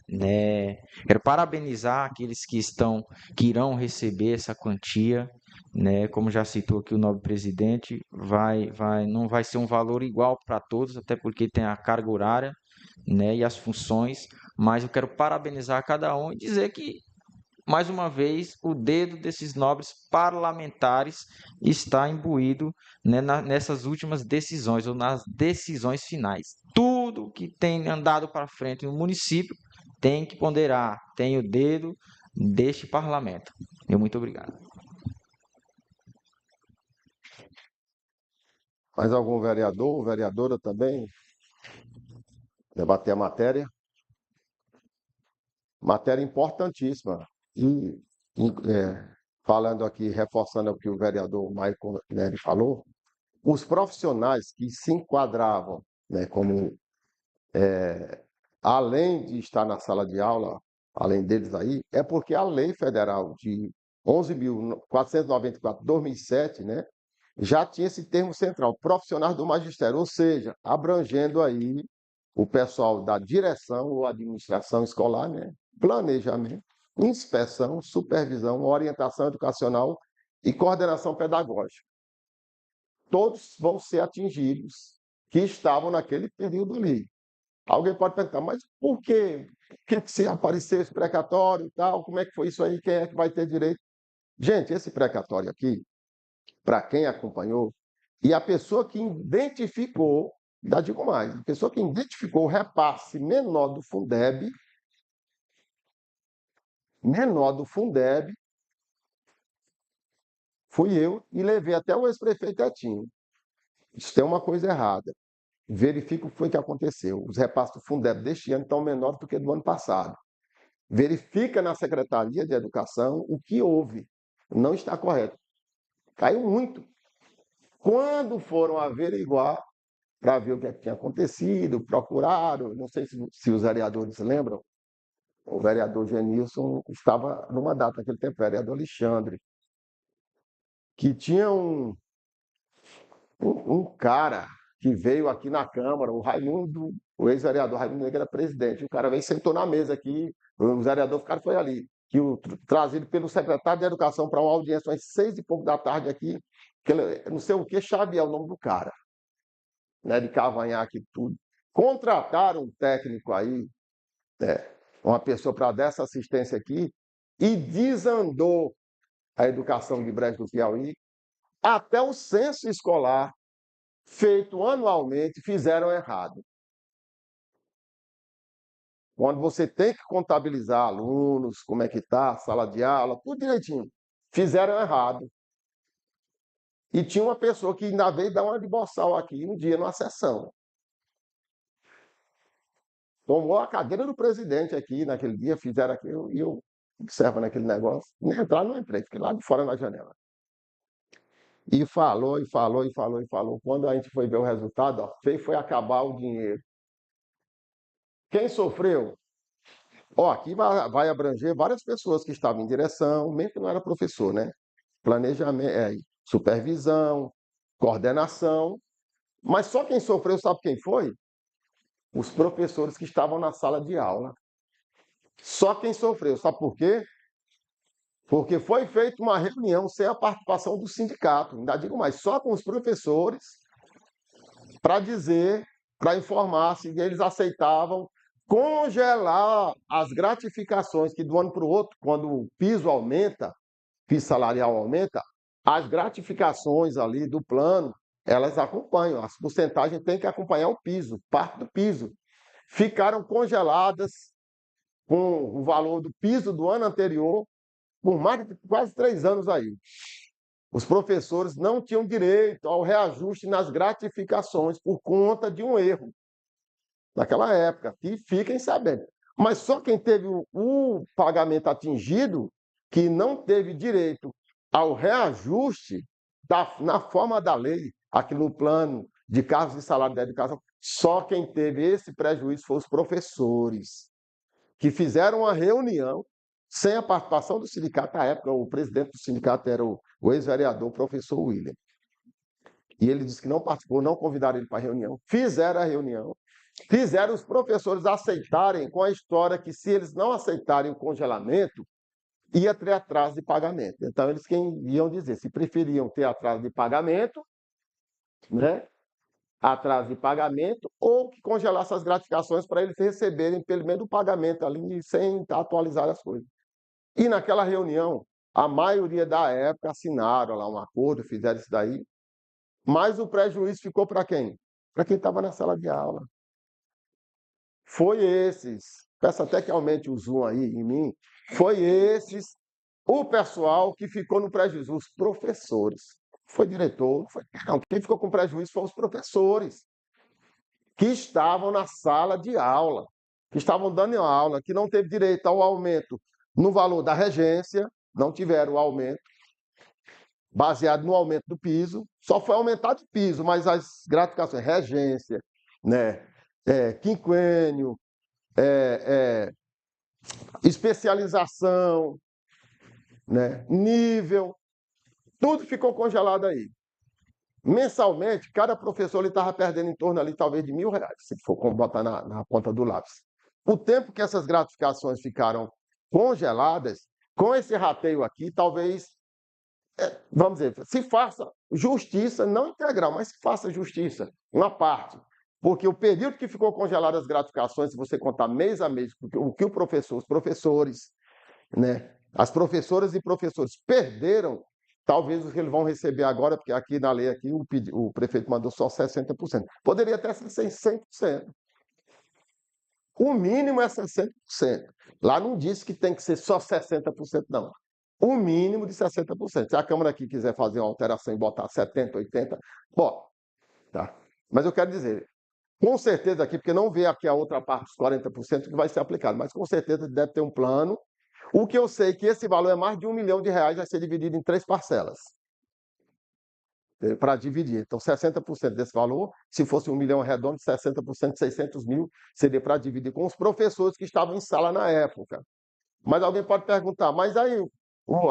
né, quero parabenizar aqueles que irão receber essa quantia, né, como já citou aqui o nobre presidente, não vai ser um valor igual para todos, até porque tem a carga horária, né, e as funções, mas eu quero parabenizar cada um e dizer que, mais uma vez, o dedo desses nobres parlamentares está imbuído, né, nessas últimas decisões, ou nas decisões finais. Tudo que tem andado para frente no município tem que ponderar, tem o dedo deste parlamento. Muito obrigado. Mais algum vereador ou vereadora também debater a matéria? Matéria importantíssima. E falando aqui, reforçando o que o vereador Maicon Neri falou, os profissionais que se enquadravam, né, como além de estar na sala de aula, além deles aí, é porque a lei federal de 11.494/2007, né, já tinha esse termo central, profissionais do magistério, ou seja, abrangendo aí o pessoal da direção ou administração escolar, né? Planejamento, inspeção, supervisão, orientação educacional e coordenação pedagógica. Todos vão ser atingidos que estavam naquele período ali. Alguém pode perguntar, mas por quê? Por que se apareceu esse precatório e tal? Como é que foi isso aí? Quem é que vai ter direito? Gente, esse precatório aqui, para quem acompanhou, e a pessoa que identificou, ainda digo mais, a pessoa que identificou o repasse menor do Fundeb, fui eu e levei até o ex-prefeito Etinho. Isso tem uma coisa errada. Verifica o que foi que aconteceu. Os repasses do Fundeb deste ano estão menores do que do ano passado. Verifica na Secretaria de Educação o que houve. Não está correto. Caiu muito. Quando foram averiguar, para ver o que, é que tinha acontecido, procuraram, não sei se os vereadores lembram, o vereador Genilson estava numa data naquele tempo, o vereador Alexandre, que tinha um cara que veio aqui na Câmara, o Raimundo, o ex-vereador Raimundo Negro era presidente, o cara veio e sentou na mesa aqui, os vereadores ficaram foi ali, que trazido pelo secretário de Educação para uma audiência às 6h pouco da tarde aqui, que ele, não sei o que, Xavier, o nome do cara, né, de cavanhaque e tudo. Contrataram um técnico aí, uma pessoa para dar essa assistência aqui, e desandou a educação de Brejo do Piauí, até o censo escolar, feito anualmente, fizeram errado. Quando você tem que contabilizar alunos, como é que está, sala de aula, tudo direitinho. Fizeram errado. E tinha uma pessoa que ainda veio dar uma de boçal aqui um dia numa sessão. Tomou a cadeira do presidente aqui naquele dia, fizeram aquilo, e eu observo naquele negócio. Nem entrar, não entrei, fiquei lá de fora na janela. E falou, e falou, e falou, e falou. Quando a gente foi ver o resultado, ó, foi acabar o dinheiro. Quem sofreu? Ó, aqui vai abranger várias pessoas que estavam em direção, mesmo que não era professor, né? Planejamento, supervisão, coordenação. Mas só quem sofreu, sabe quem foi? Os professores que estavam na sala de aula. Só quem sofreu. Sabe por quê? Porque foi feita uma reunião sem a participação do sindicato. Ainda digo mais, só com os professores, para dizer, para informar se eles aceitavam congelar as gratificações que do ano para o outro, quando o piso aumenta, piso salarial aumenta, as gratificações ali do plano, elas acompanham, as porcentagens têm que acompanhar o piso, parte do piso. Ficaram congeladas com o valor do piso do ano anterior, por mais de quase 3 anos aí. Os professores não tinham direito ao reajuste nas gratificações por conta de um erro naquela época, que fiquem sabendo. Mas só quem teve o pagamento atingido, que não teve direito ao reajuste na forma da lei, aqui no plano de cargos e salário da educação, só quem teve esse prejuízo foram os professores, que fizeram uma reunião sem a participação do sindicato. À época, o presidente do sindicato era o ex-vereador, o professor William. E ele disse que não participou, não convidaram ele para a reunião. Fizeram a reunião, fizeram os professores aceitarem com a história que se eles não aceitarem o congelamento, ia ter atraso de pagamento. Então, eles iam dizer se preferiam ter atraso de pagamento, né? Atraso de pagamento, ou que congelasse as gratificações para eles receberem pelo menos o pagamento ali sem atualizar as coisas. E naquela reunião, a maioria da época assinaram lá um acordo, fizeram isso daí, mas o prejuízo ficou para quem? Para quem estava na sala de aula. Foi esses, peço até que aumente o zoom aí em mim, foi esses, o pessoal que ficou no prejuízo, os professores. Foi diretor, não, quem ficou com prejuízo foram os professores, que estavam na sala de aula, que estavam dando aula, que não teve direito ao aumento no valor da regência, não tiveram o aumento, baseado no aumento do piso, só foi aumentado o piso, mas as gratificações, regência, né, quinquênio, especialização, né, nível, tudo ficou congelado aí. mensalmente, cada professor estava perdendo em torno ali, talvez, de R$ 1.000, se for botar na ponta do lápis. O tempo que essas gratificações ficaram congeladas, com esse rateio aqui, talvez, vamos dizer, se faça justiça, não integral, mas se faça justiça, uma parte. Porque o período que ficou congelado as gratificações, se você contar mês a mês, o que os professores, né, as professoras e professores perderam, talvez o que eles vão receber agora, porque aqui na lei aqui, o prefeito mandou só 60%. Poderia até ser 100%. O mínimo é 60%. Lá não disse que tem que ser só 60%, não. O mínimo de 60%. Se a Câmara aqui quiser fazer uma alteração e botar 70%, 80%, bota. Tá? Mas eu quero dizer, com certeza aqui, porque não vê aqui a outra parte dos 40% que vai ser aplicado, mas com certeza deve ter um plano. O que eu sei é que esse valor é mais de R$ 1 milhão, vai ser dividido em 3 parcelas. Para dividir. Então, 60% desse valor, se fosse 1 milhão redondo, 60%, 600 mil, seria para dividir com os professores que estavam em sala na época. Mas alguém pode perguntar, mas aí,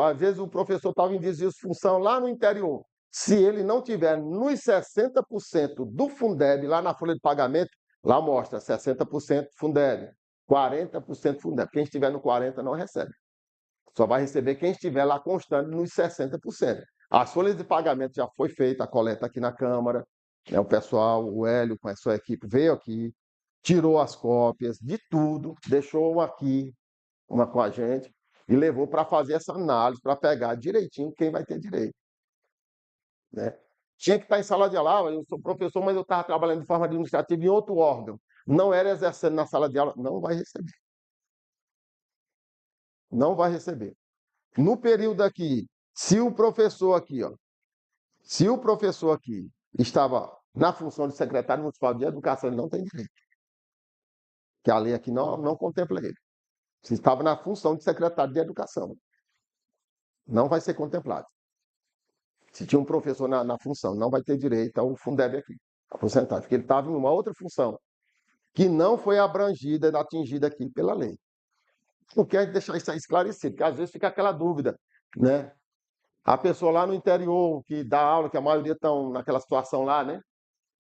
às vezes o professor estava em desvio de função lá no interior. Se ele não tiver nos 60% do Fundeb, lá na folha de pagamento, lá mostra 60% Fundeb, 40% Fundeb. Quem estiver no 40% não recebe. Só vai receber quem estiver lá constando nos 60%. As folhas de pagamento já foi feita, a coleta aqui na Câmara, né? O pessoal, o Hélio com a sua equipe veio aqui, tirou as cópias de tudo, deixou aqui, uma com a gente, e levou para fazer essa análise, para pegar direitinho quem vai ter direito. Né? Tinha que estar em sala de aula, eu sou professor, mas eu estava trabalhando de forma administrativa em outro órgão. Não era exercendo na sala de aula, não vai receber. Não vai receber. No período aqui, se o professor aqui estava na função de secretário municipal de educação, ele não tem direito. Que a lei aqui não contempla ele. Se estava na função de secretário de educação, não vai ser contemplado. Se tinha um professor na função, não vai ter direito ao Fundeb aqui, a porcentagem, porque ele estava em uma outra função, que não foi abrangida, atingida aqui pela lei. Eu quero deixar isso aí esclarecido, porque às vezes fica aquela dúvida, né? A pessoa lá no interior, que dá aula, que a maioria estão naquela situação lá, né?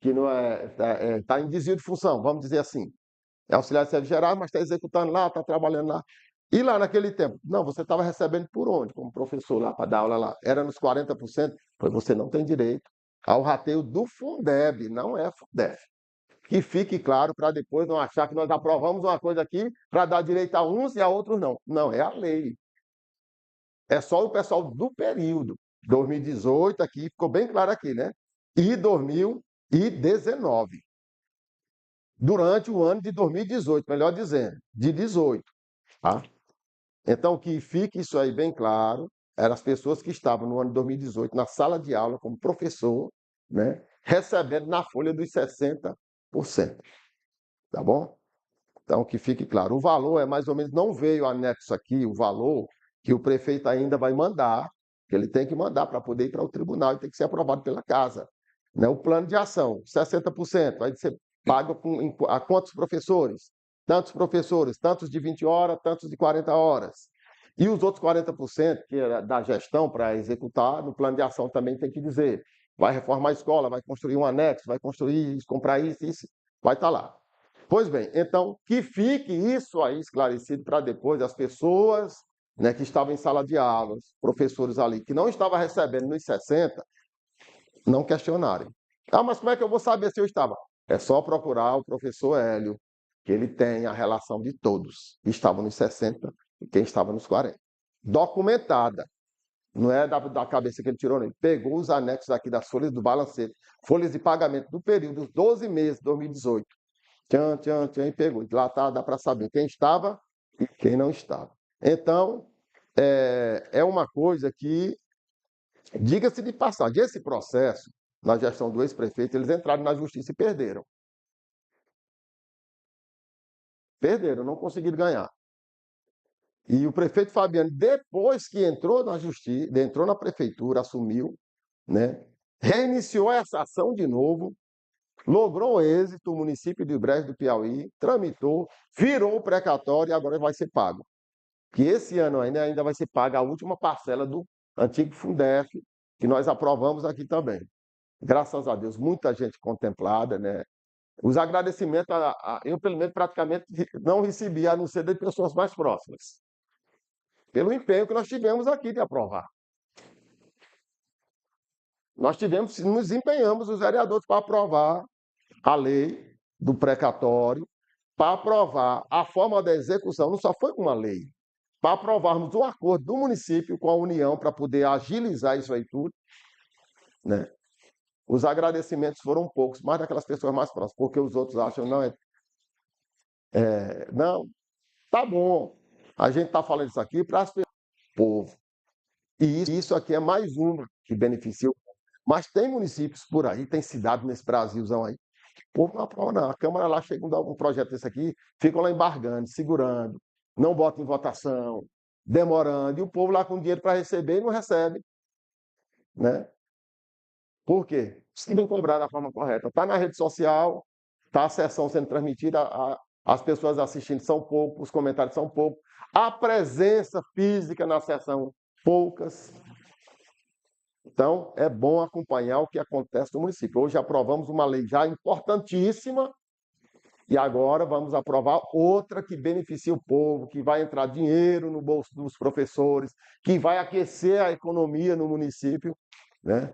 Que não está em desvio de função, vamos dizer assim. É auxiliar de serviço geral, mas está executando lá, está trabalhando lá. E lá naquele tempo? Não, você estava recebendo por onde, como professor lá, para dar aula lá? Era nos 40%? Pois você não tem direito ao rateio do Fundeb, não é Fundeb. Que fique claro para depois não achar que nós aprovamos uma coisa aqui para dar direito a uns e a outros não. Não, é a lei. É só o pessoal do período. 2018 aqui, ficou bem claro aqui, né? E 2019. Durante o ano de 2018, melhor dizendo, de 18. Tá? Então, que fique isso aí bem claro, eram as pessoas que estavam no ano de 2018 na sala de aula como professor, né, recebendo na folha dos 60%. Tá bom? Então, que fique claro. O valor é mais ou menos, não veio anexo aqui, o valor que o prefeito ainda vai mandar, que ele tem que mandar para poder ir para o tribunal e tem que ser aprovado pela casa. Né? O plano de ação, 60%, vai ser pago a quantos professores? Tantos professores, tantos de 20 horas, tantos de 40 horas. E os outros 40%, que é da gestão para executar, no plano de ação também tem que dizer. Vai reformar a escola, vai construir um anexo, vai construir, comprar isso, vai estar lá. Pois bem, então, que fique isso aí esclarecido para depois as pessoas, né, que estavam em sala de aulas, professores ali, que não estavam recebendo nos 60%, não questionarem. Ah, mas como é que eu vou saber se eu estava? É só procurar o professor Hélio, que ele tem a relação de todos que estavam nos 60% e quem estava nos 40%. Documentada. Não é da cabeça que ele tirou, não. Ele pegou os anexos aqui das folhas do balancete, folhas de pagamento do período, dos 12 meses de 2018. Tchan, e pegou. Lá dá para saber quem estava e quem não estava. Então, é uma coisa que, diga-se de passagem, esse processo, na gestão do ex-prefeito, eles entraram na justiça e perderam. Perderam, não conseguiram ganhar. E o prefeito Fabiano, depois que entrou na justiça, entrou na prefeitura, assumiu, né, reiniciou essa ação de novo, logrou êxito, o município de Brejo do Piauí tramitou, virou o precatório e agora vai ser pago. Que esse ano ainda vai ser paga a última parcela do antigo Fundef, que nós aprovamos aqui também. Graças a Deus, muita gente contemplada, né? Os agradecimentos, eu pelo menos praticamente não recebi, a não ser das pessoas mais próximas, pelo empenho que nós tivemos aqui de aprovar. Nos empenhamos, os vereadores, para aprovar a lei do precatório, para aprovar a forma da execução, não só foi uma lei, para aprovarmos o acordo do município com a União para poder agilizar isso aí tudo, né? Os agradecimentos foram poucos, mais daquelas pessoas mais próximas, porque os outros acham, não, tá bom, a gente está falando isso aqui para as pessoas, povo. E isso aqui é mais uma que beneficia o povo. Mas tem municípios por aí, tem cidades nesse Brasilzão aí, o povo não aprova, não. A Câmara lá chega um projeto desse aqui, ficam lá embargando, segurando, não bota em votação, demorando, e o povo lá com dinheiro para receber e não recebe, né? Por quê? Se não cobrar da forma correta. Está na rede social, está a sessão sendo transmitida, as pessoas assistindo são poucos, os comentários são poucos, a presença física na sessão, poucas. Então, é bom acompanhar o que acontece no município. Hoje aprovamos uma lei já importantíssima e agora vamos aprovar outra que beneficia o povo, que vai entrar dinheiro no bolso dos professores, que vai aquecer a economia no município, né?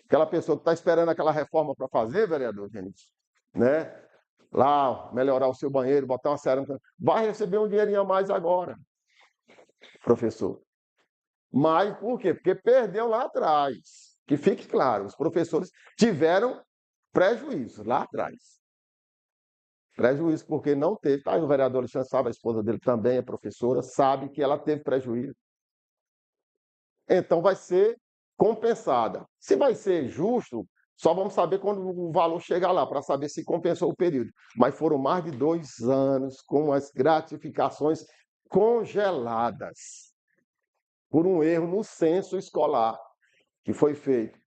Aquela pessoa que está esperando aquela reforma para fazer, vereador Genício, né? Lá, melhorar o seu banheiro, botar uma cerâmica, vai receber um dinheirinho a mais agora, professor. Mas por quê? Porque perdeu lá atrás. Que fique claro, os professores tiveram prejuízo lá atrás. Prejuízo porque não teve. Tá, o vereador Alexandre sabe, a esposa dele também é professora, sabe que ela teve prejuízo. Então vai ser compensada. Se vai ser justo, só vamos saber quando o valor chegar lá, para saber se compensou o período. Mas foram mais de 2 anos com as gratificações congeladas por um erro no censo escolar que foi feito.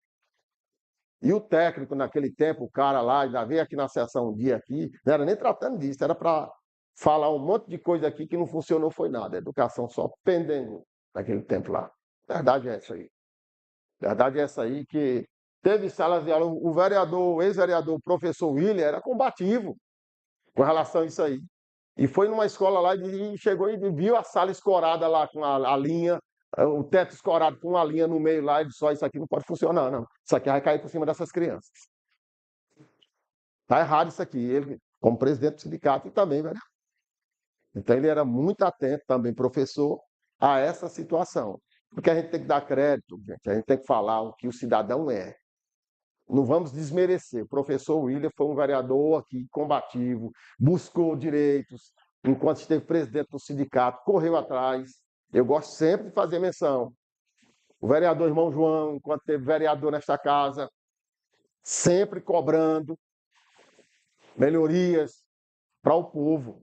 E o técnico, naquele tempo, o cara lá, ainda veio aqui na sessão um dia aqui, não era nem tratando disso, era para falar um monte de coisa aqui que não funcionou, foi nada. A educação só pendendo naquele tempo lá. A verdade é essa aí. A verdade é essa aí, que teve salas de aula, o vereador, o ex-vereador, o professor William, era combativo com relação a isso aí. E foi numa escola lá e chegou e viu a sala escorada lá com a linha, o teto escorado com uma linha no meio lá, e disse: só isso aqui não pode funcionar, não. Isso aqui vai cair por cima dessas crianças. Está errado isso aqui. Ele, como presidente do sindicato, e também, vereador. Então ele era muito atento também, professor, a essa situação. Porque a gente tem que dar crédito, gente, a gente tem que falar o que o cidadão é. Não vamos desmerecer. O professor William foi um vereador aqui combativo, buscou direitos, enquanto esteve presidente do sindicato, correu atrás. Eu gosto sempre de fazer menção. O vereador irmão João, enquanto teve vereador nesta casa, sempre cobrando melhorias para o povo.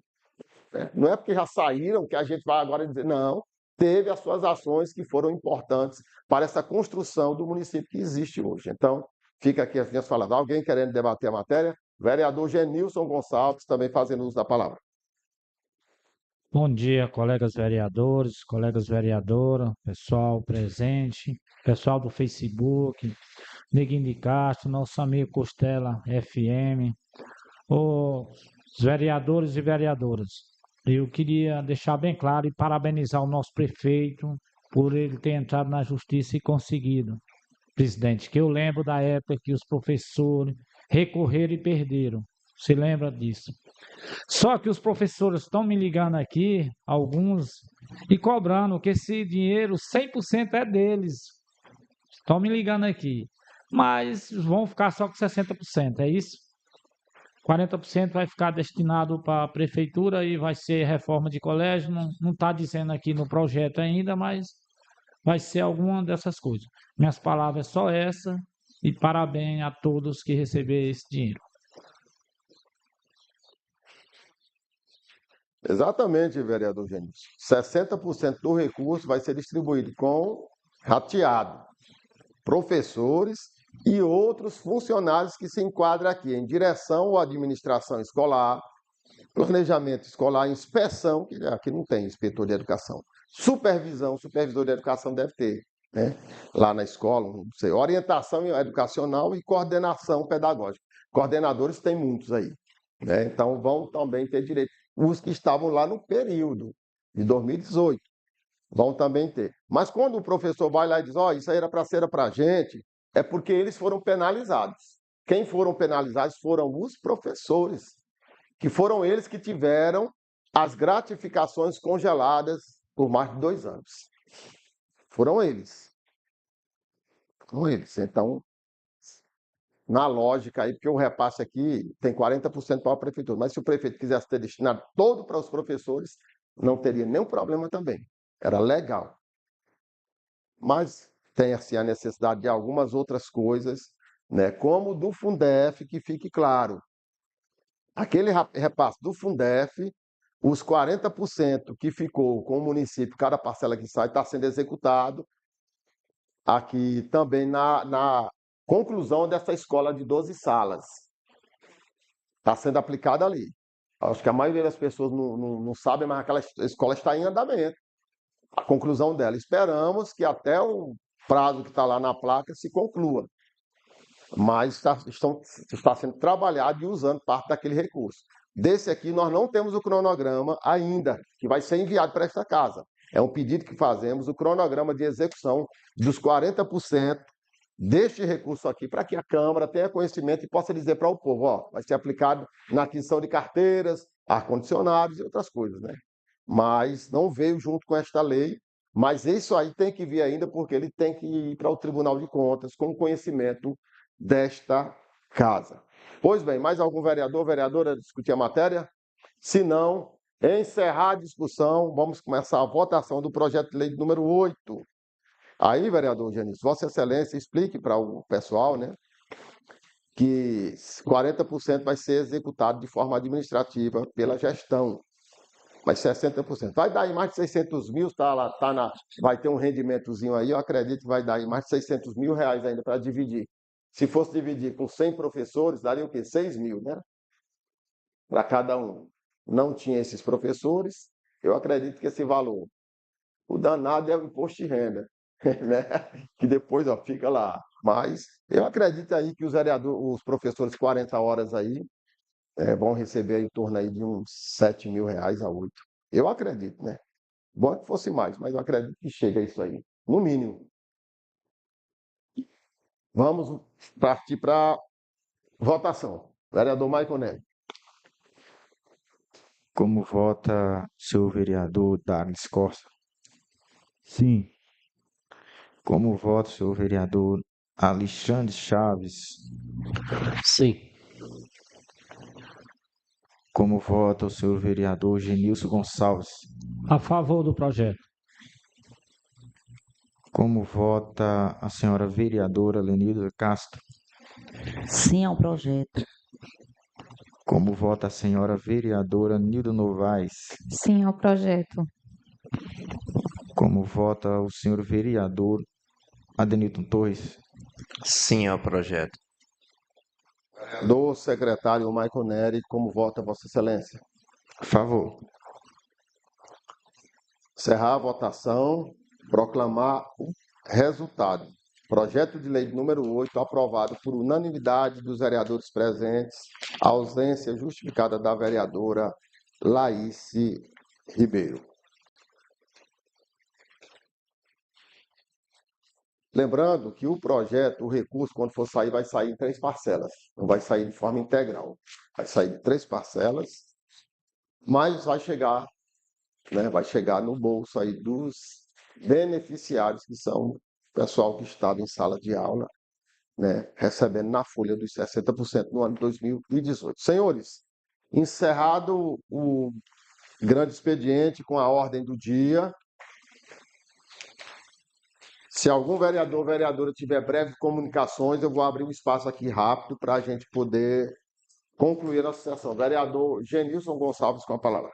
Não é porque já saíram que a gente vai agora dizer, não, teve as suas ações que foram importantes para essa construção do município que existe hoje. Então, fica aqui as minhas palavras. Alguém querendo debater a matéria? Vereador Genilson Gonçalves, também fazendo uso da palavra. Bom dia, colegas vereadores, colegas vereadoras, pessoal presente, pessoal do Facebook, Neguinho de Castro, nosso amigo Costela FM, os vereadores e vereadoras. Eu queria deixar bem claro e parabenizar o nosso prefeito por ele ter entrado na justiça e conseguido. Presidente, que eu lembro da época que os professores recorreram e perderam. Se lembra disso? Só que os professores estão me ligando aqui, alguns, e cobrando que esse dinheiro 100% é deles. Estão me ligando aqui. Mas vão ficar só com 60%, é isso? 40% vai ficar destinado para a prefeitura e vai ser reforma de colégio. Não está dizendo aqui no projeto ainda, mas vai ser alguma dessas coisas. Minhas palavras é só essa e parabéns a todos que receberam esse dinheiro. Exatamente, vereador Genilson. 60% do recurso vai ser distribuído com rateado. Professores e outros funcionários que se enquadram aqui em direção ou administração escolar, planejamento escolar, inspeção, que aqui não tem inspetor de educação. Supervisão, supervisor de educação deve ter. né? Lá na escola, não sei, orientação educacional e coordenação pedagógica. Coordenadores tem muitos aí, né? Então vão também ter direito. Os que estavam lá no período de 2018 vão também ter. Mas quando o professor vai lá e diz, isso aí era para a gente, é porque eles foram penalizados. Quem foram penalizados foram os professores, que foram eles que tiveram as gratificações congeladas por mais de 2 anos. Foram eles. Foram eles. Então, na lógica aí, porque o repasse aqui tem 40% para a prefeitura, mas se o prefeito quisesse ter destinado todo para os professores, não teria nenhum problema também. Era legal. Mas tem assim a necessidade de algumas outras coisas, né, como do Fundef, que fique claro. Aquele repasse do Fundef, os 40% que ficou com o município, cada parcela que sai, está sendo executado aqui também na conclusão dessa escola de 12 salas. Está sendo aplicada ali. Acho que a maioria das pessoas não sabe, mas aquela escola está em andamento. A conclusão dela. Esperamos que até o prazo que está lá na placa se conclua. Mas está sendo trabalhado e usando parte daquele recurso. Desse aqui, nós não temos o cronograma ainda, que vai ser enviado para esta casa. É um pedido que fazemos, o cronograma de execução dos 40% deste recurso aqui, para que a Câmara tenha conhecimento e possa dizer para o povo, vai ser aplicado na aquisição de carteiras, ar-condicionados e outras coisas, né? Mas não veio junto com esta lei, mas isso aí tem que vir ainda, porque ele tem que ir para o Tribunal de Contas com conhecimento desta casa. Pois bem, mais algum vereador, vereadora discutir a matéria? Se não, encerrar a discussão, vamos começar a votação do projeto de lei número 8. Aí, vereador Genício, Vossa Excelência, explique para o pessoal, né, que 40% vai ser executado de forma administrativa pela gestão, mas 60%. Vai dar aí mais de 600 mil, vai ter um rendimentozinho aí, eu acredito que vai dar aí mais de 600 mil reais ainda para dividir. Se fosse dividir com 100 professores, daria o quê? 6 mil, né? Para cada um. Não tinha esses professores, eu acredito que esse valor, o danado é o imposto de renda, né? Que depois fica lá. Mas eu acredito aí que os professores 40 horas aí vão receber em torno aí de uns 7 mil reais a 8. Eu acredito, né? Bom que fosse mais, mas eu acredito que chega a isso aí, no mínimo. Vamos partir para votação. Vereador Maicon Neves. Como vota o senhor vereador Darlis Costa? Sim. Como vota o senhor vereador Alexandre Chaves? Sim. Como vota o senhor vereador Genilson Gonçalves? A favor do projeto. Como vota a senhora vereadora Lenilda Castro? Sim ao projeto. Como vota a senhora vereadora Nilda Novaes? Sim ao projeto. Como vota o senhor vereador Adenilton Torres? Sim ao projeto. Do secretário Maicon Neri, como vota Vossa Excelência? A favor. Encerrar a votação, proclamar o resultado. Projeto de lei número 8, aprovado por unanimidade dos vereadores presentes, a ausência justificada da vereadora Laíse Ribeiro. Lembrando que o projeto, o recurso, quando for sair, vai sair em 3 parcelas. Não vai sair de forma integral. Vai sair de 3 parcelas, mas vai chegar no bolso aí dos beneficiários, que são o pessoal que estava em sala de aula, né, recebendo na folha dos 60% no ano de 2018. Senhores, encerrado o grande expediente com a ordem do dia. Se algum vereador ou vereadora tiver breves comunicações, eu vou abrir um espaço aqui rápido para a gente poder concluir a sessão. Vereador Genilson Gonçalves com a palavra.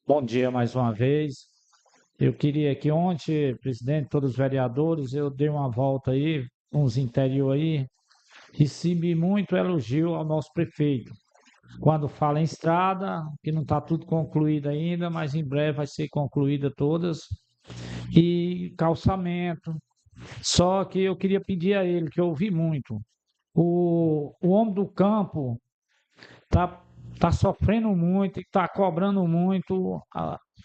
Bom dia mais uma vez. Eu queria que ontem, presidente, todos os vereadores, eu dei uma volta aí, uns interior aí, recebi muito elogio ao nosso prefeito. Quando fala em estrada, que não está tudo concluído ainda, mas em breve vai ser concluída todas. e calçamento. Só que eu queria pedir a ele, que eu ouvi muito, o homem do campo tá sofrendo muito e está cobrando muito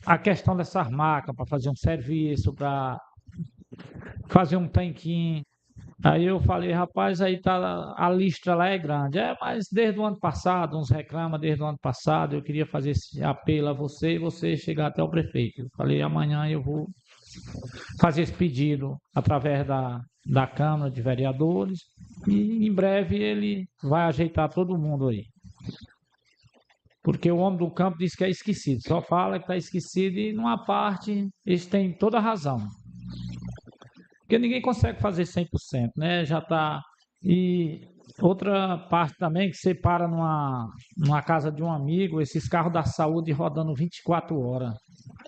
a questão dessas marcas para fazer um serviço, para fazer um tanquinho. Aí eu falei, rapaz, aí tá, a lista lá é grande. Mas desde o ano passado, uns reclamam desde o ano passado, eu queria fazer esse apelo a você e você chegar até o prefeito. Eu falei, amanhã eu vou fazer esse pedido através da Câmara de Vereadores e em breve ele vai ajeitar todo mundo aí. Porque o homem do campo diz que é esquecido, só fala que está esquecido e numa parte eles têm toda a razão. Porque ninguém consegue fazer 100%, né? Já está. E outra parte também, que você para numa casa de um amigo, esses carros da saúde rodando 24 horas.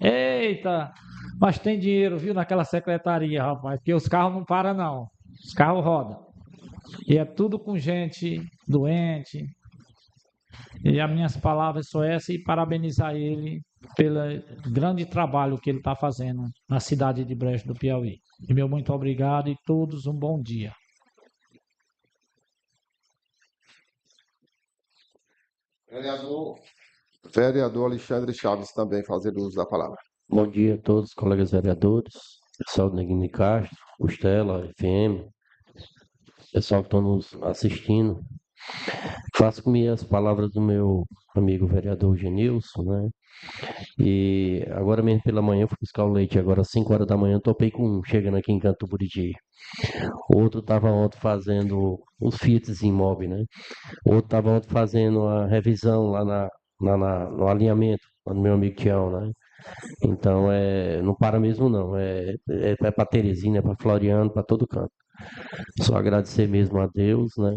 Eita, mas tem dinheiro, viu, naquela secretaria, rapaz, porque os carros não param, não. Os carros rodam. E é tudo com gente doente. E as minhas palavras são essas e parabenizar ele pelo grande trabalho que ele está fazendo na cidade de Brejo do Piauí. E meu muito obrigado e todos um bom dia. Vereador Alexandre Chaves também fazer uso da palavra. Bom dia a todos, colegas vereadores, pessoal do Neguinho de Castro, Costela, FM, pessoal que estão nos assistindo. Faço comigo as palavras do meu amigo vereador Genilson, né? E agora mesmo pela manhã eu fui buscar o leite, agora às 5 horas da manhã topei com um chegando aqui em Canto Buriti. O outro estava ontem fazendo os Fiats imóveis, né? O outro estava ontem fazendo a revisão lá no alinhamento, lá no meu amigo Tião, né? Então, não para mesmo não, é para Teresina, é para Floriano, para todo canto. Só agradecer mesmo a Deus, né?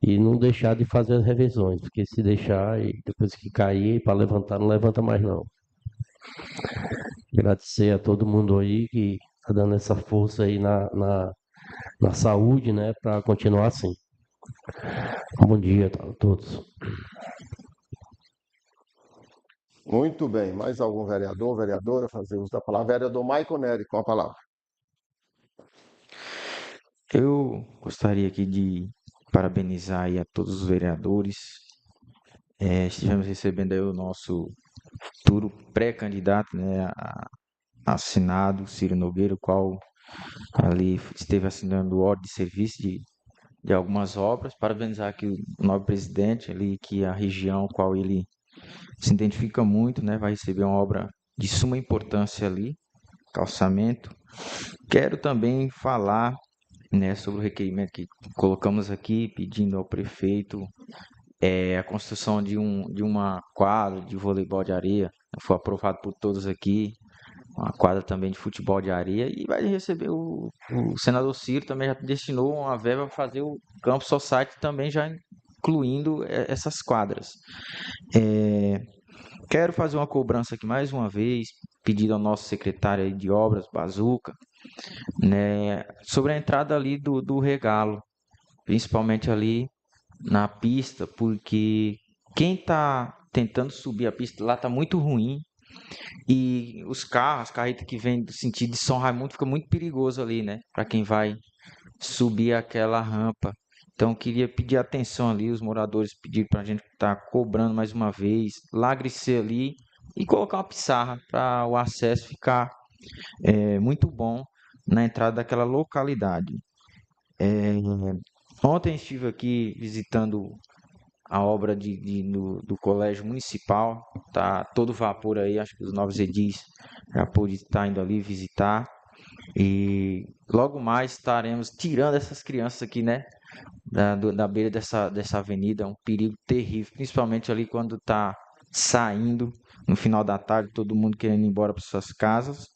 E não deixar de fazer as revisões, porque se deixar e depois que cair, para levantar, não levanta mais não. Agradecer a todo mundo aí que está dando essa força aí na saúde, né? Para continuar assim. Bom dia a todos. Muito bem. Mais algum vereador, vereadora fazer uso da palavra? Vereador Maicon Nery, com a palavra. Eu gostaria aqui de parabenizar aí a todos os vereadores. Estivemos recebendo aí o nosso futuro pré-candidato, né, a Senado, Ciro Nogueira, o qual ali esteve assinando ordem de serviço de algumas obras. Parabenizar aqui o novo presidente ali, que a região qual ele se identifica muito, né, vai receber uma obra de suma importância ali, calçamento. Quero também falar, né, sobre o requerimento que colocamos aqui, pedindo ao prefeito a construção de uma quadra de voleibol de areia. Foi aprovado por todos aqui, uma quadra também de futebol de areia, e vai receber o senador Ciro também já destinou uma verba para fazer o Campo Society também, já incluindo essas quadras. Quero fazer uma cobrança aqui mais uma vez, pedido ao nosso secretário aí de obras, Bazuca, né, sobre a entrada ali do regalo, principalmente ali na pista, porque quem está tentando subir a pista lá está muito ruim, e os carros, as carretas que vêm do sentido de São Raimundo, fica muito perigoso ali, né, para quem vai subir aquela rampa. Então, queria pedir atenção ali, os moradores pediram para a gente estar cobrando mais uma vez, lagricer ali e colocar uma pissarra para o acesso ficar muito bom na entrada daquela localidade. Ontem estive aqui visitando a obra do Colégio Municipal, tá todo vapor aí, acho que os novos edis já pôde estar indo ali visitar. E logo mais estaremos tirando essas crianças aqui, né, da beira dessa avenida, um perigo terrível, principalmente ali quando está saindo no final da tarde, todo mundo querendo ir embora para suas casas.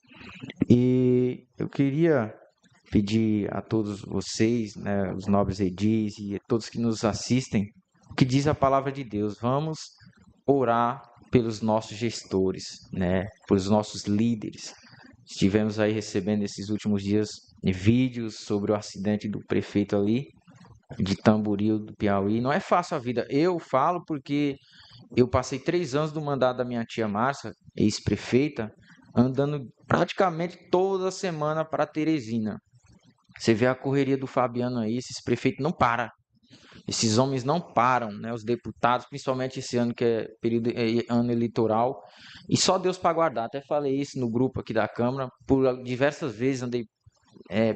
E eu queria pedir a todos vocês, né, os nobres edis e todos que nos assistem, o que diz a palavra de Deus: vamos orar pelos nossos gestores, né, pelos nossos líderes. Estivemos aí recebendo esses últimos dias vídeos sobre o acidente do prefeito ali de Tamboril, do Piauí. Não é fácil a vida. Eu falo porque eu passei 3 anos do mandato da minha tia Márcia, ex-prefeita, andando praticamente toda semana para Teresina. Você vê a correria do Fabiano aí, esses prefeitos não param. Esses homens não param, né? Os deputados, principalmente esse ano que é período ano eleitoral, e só Deus para guardar. Até falei isso no grupo aqui da Câmara, por diversas vezes andei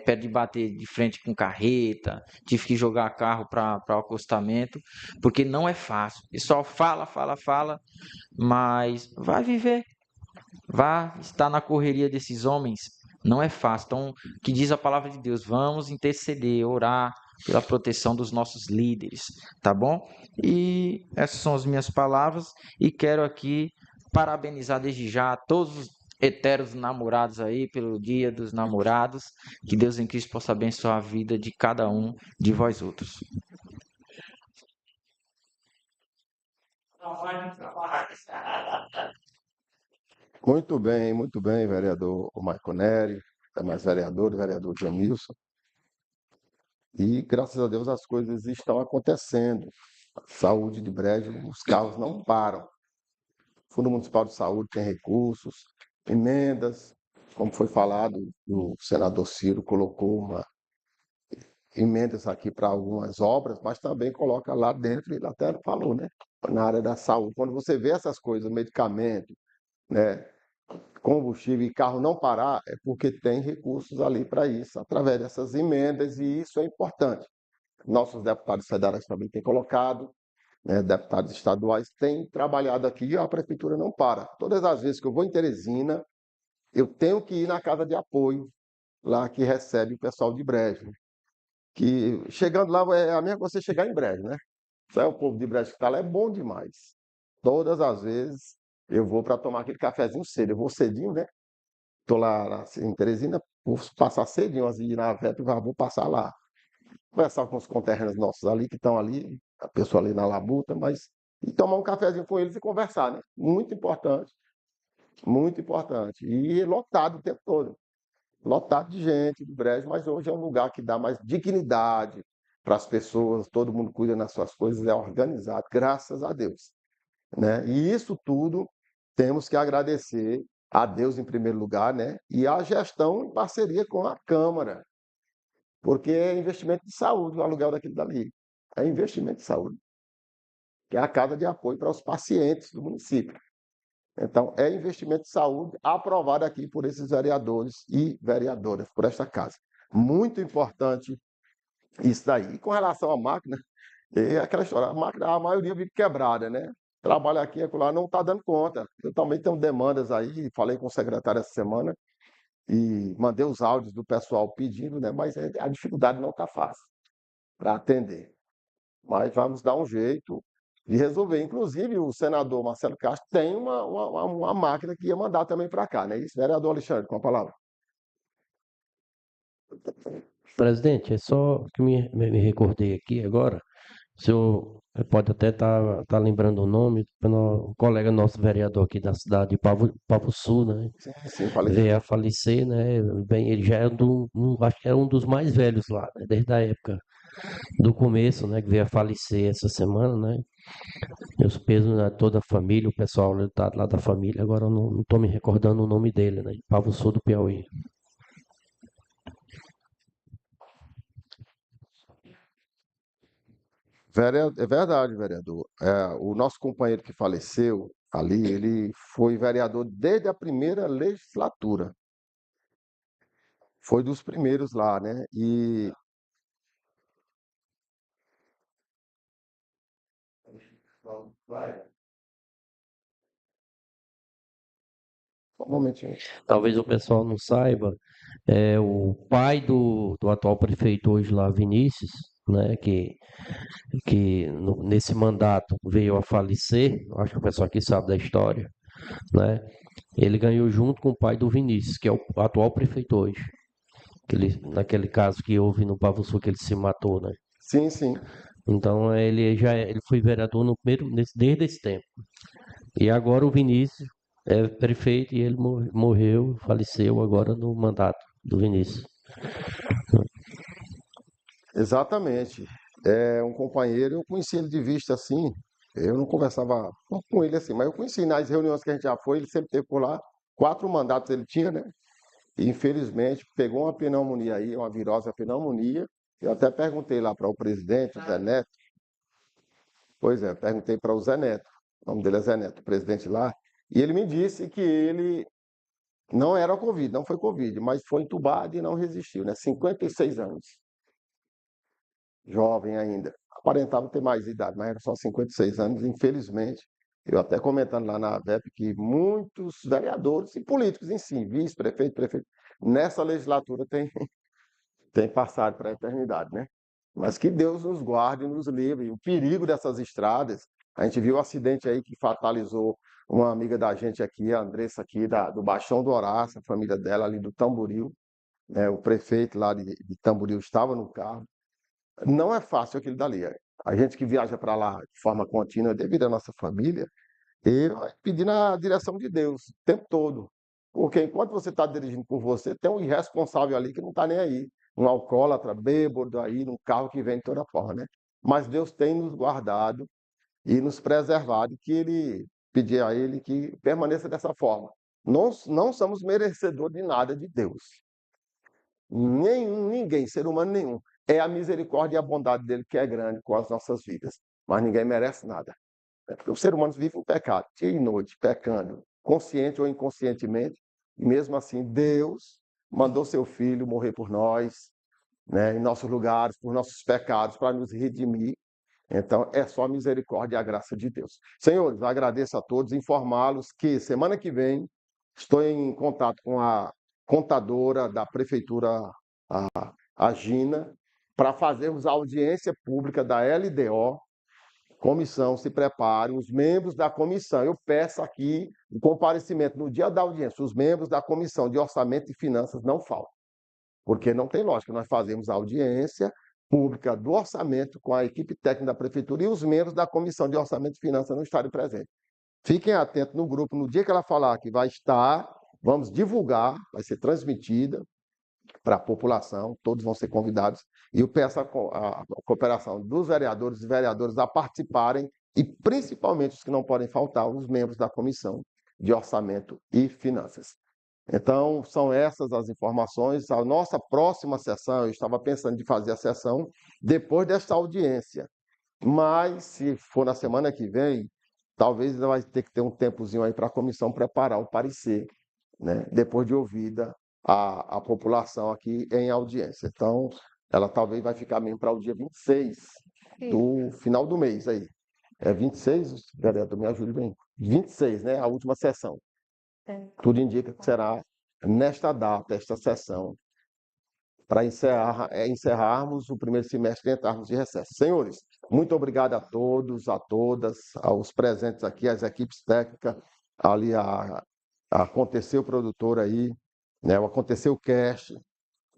perto de bater de frente com carreta, tive que jogar carro para o acostamento, porque não é fácil. E só fala, mas vai viver, vai estar na correria desses homens. Não é fácil. Então, que diz a palavra de Deus, vamos interceder, orar pela proteção dos nossos líderes, tá bom? E essas são as minhas palavras e quero aqui parabenizar desde já todos os eternos namorados aí pelo Dia dos Namorados. Que Deus em Cristo possa abençoar a vida de cada um de vós outros. Muito bem, vereador Marco Neri, demais vereadores, vereador Jamilson. E graças a Deus as coisas estão acontecendo. A saúde de Brejo, os carros não param. O Fundo Municipal de Saúde tem recursos, emendas, como foi falado, o senador Ciro colocou emendas aqui para algumas obras, mas também coloca lá dentro, ele até falou, né? Na área da saúde. Quando você vê essas coisas, medicamento, né? Combustível e carro não parar, é porque tem recursos ali para isso, através dessas emendas, e isso é importante. Nossos deputados federais também têm colocado, né, deputados estaduais têm trabalhado aqui e a prefeitura não para. Todas as vezes que eu vou em Teresina, eu tenho que ir na casa de apoio, lá que recebe o pessoal de Brejo. Que chegando lá é a mesma coisa você chegar em Brejo, né? Isso aí, o povo de Brejo que está lá é bom demais. Todas as vezes eu vou para tomar aquele cafezinho cedo. Eu vou cedinho, né? Estou lá em Teresina, vou passar cedinho, assim, na VEP, vou passar lá. Conversar com os conterrâneos nossos ali, que estão ali, a pessoa ali na labuta, mas. E tomar um cafezinho com eles e conversar, né? Muito importante. Muito importante. E lotado o tempo todo. Lotado de gente, de Brejo, mas hoje é um lugar que dá mais dignidade para as pessoas, todo mundo cuida das suas coisas, é organizado, graças a Deus, né? E isso tudo temos que agradecer a Deus em primeiro lugar, né? E a gestão em parceria com a Câmara, porque é investimento de saúde o aluguel daquilo dali. É investimento de saúde, que é a casa de apoio para os pacientes do município. Então, é investimento de saúde aprovado aqui por esses vereadores e vereadoras, por esta casa. Muito importante isso daí. E com relação à máquina, é aquela história, a máquina, a maioria vive quebrada, né? Trabalho aqui e acolá, não está dando conta. Eu também tenho demandas aí, falei com o secretário essa semana e mandei os áudios do pessoal pedindo, né? Mas a dificuldade não está fácil para atender. Mas vamos dar um jeito de resolver. Inclusive, o senador Marcelo Castro tem uma máquina que ia mandar também para cá, né? Isso, vereador Alexandre, com a palavra. Presidente, é só que me recordei aqui agora. O senhor pode até estar lembrando o nome, um colega nosso vereador aqui da cidade de Pavo Sul, né? Sim, falei. Veio a falecer, né? Bem, ele já é acho que era um dos mais velhos lá, né? Desde a época do começo, né? Que veio a falecer essa semana, né? Meus pesos a toda a família, o pessoal lá da família, agora eu não estou me recordando o nome dele, né? Pavo Sul do Piauí. É verdade, vereador. O nosso companheiro que faleceu ali, ele foi vereador desde a primeira legislatura. Foi dos primeiros lá, né? E só um momentinho. Talvez o pessoal não saiba, o pai do atual prefeito hoje lá, Vinícius, né? Nesse mandato veio a falecer, acho que o pessoal aqui sabe da história, né? Ele ganhou junto com o pai do Vinícius, que é o atual prefeito hoje. Naquele caso que houve no Pavo Sul que ele se matou, né? Sim, sim. Então ele foi vereador desde esse tempo. E agora o Vinícius é prefeito e ele morreu, faleceu agora no mandato do Vinícius. Exatamente. É um companheiro, eu conheci ele de vista assim. Eu não conversava com ele assim, mas eu conheci nas reuniões que a gente já foi, ele sempre esteve por lá, 4 mandatos ele tinha, né? E, infelizmente, pegou uma pneumonia aí, uma virose, a pneumonia. Eu até perguntei lá para o presidente, o Zé Neto. Pois é, perguntei para o Zé Neto, o nome dele é Zé Neto, o presidente lá, e ele me disse que ele não era Covid, não foi Covid, mas foi entubado e não resistiu, né? 56 anos, jovem ainda. Aparentava ter mais idade, mas era só 56 anos, infelizmente. Eu até comentando lá na VEP que muitos vereadores e políticos em si, vice-prefeito, prefeito, nessa legislatura tem passado para a eternidade, né? Mas que Deus nos guarde e nos livre. O perigo dessas estradas, a gente viu o acidente aí que fatalizou uma amiga da gente aqui, a Andressa aqui, do Baixão do Horácio, a família dela ali do Tamboril, né? O prefeito lá de Tamboril estava no carro. Não é fácil aquilo dali. A gente que viaja para lá de forma contínua, devido à nossa família, e vai pedindo a direção de Deus o tempo todo. Porque enquanto você está dirigindo por você, tem um irresponsável ali que não está nem aí. Um alcoólatra, bêbado aí, num carro que vem de toda forma, né? Mas Deus tem nos guardado e nos preservado, que ele pedir a ele que permaneça dessa forma. Não somos merecedores de nada de Deus. Ninguém, ser humano nenhum. É a misericórdia e a bondade dele que é grande com as nossas vidas. Mas ninguém merece nada. Porque o ser humano vive em pecado, dia e noite, pecando, consciente ou inconscientemente. E mesmo assim, Deus mandou seu Filho morrer por nós, né, em nossos lugares, por nossos pecados, para nos redimir. Então, é só a misericórdia e a graça de Deus. Senhores, agradeço a todos, informá-los que semana que vem estou em contato com a contadora da Prefeitura, a Gina, para fazermos a audiência pública da LDO. Comissão, se preparem, os membros da comissão. Eu peço aqui o comparecimento no dia da audiência. Os membros da comissão de orçamento e finanças não faltam, porque não tem lógica. Nós fazemos a audiência pública do orçamento com a equipe técnica da prefeitura e os membros da comissão de orçamento e finanças não estarem presentes. Fiquem atentos no grupo, no dia que ela falar que vai estar, vamos divulgar, vai ser transmitida para a população, todos vão ser convidados, e eu peço a cooperação dos vereadores e vereadoras a participarem, e principalmente os que não podem faltar, os membros da Comissão de Orçamento e Finanças. Então, são essas as informações. A nossa próxima sessão, eu estava pensando de fazer a sessão depois desta audiência, mas se for na semana que vem, talvez ainda vai ter que ter um tempozinho aí para a comissão preparar o parecer, né? Depois de ouvida a população aqui em audiência. Então, ela talvez vai ficar mesmo para o dia 26 do final do mês aí. É 26, vereador, me ajude bem. 26, né? A última sessão. Tudo indica que será nesta data, esta sessão, para encerrarmos o primeiro semestre e entrarmos de recesso. Senhores, muito obrigado a todos, a todas, aos presentes aqui, às equipes técnicas, ali a Aconteceu Produtor aí, né? O Aconteceu Cast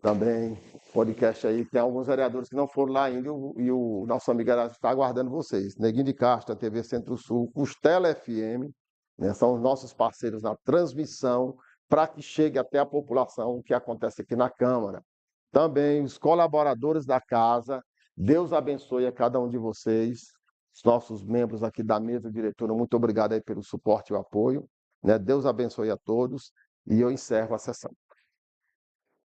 também, podcast aí. Tem alguns vereadores que não foram lá ainda e o nosso amigo está aguardando vocês. Neguinho de Castro, a TV Centro-Sul, Costela FM, né? São os nossos parceiros na transmissão para que chegue até a população o que acontece aqui na Câmara. Também os colaboradores da casa, Deus abençoe a cada um de vocês, os nossos membros aqui da mesa diretora, muito obrigado aí pelo suporte e o apoio, né? Deus abençoe a todos e eu encerro a sessão.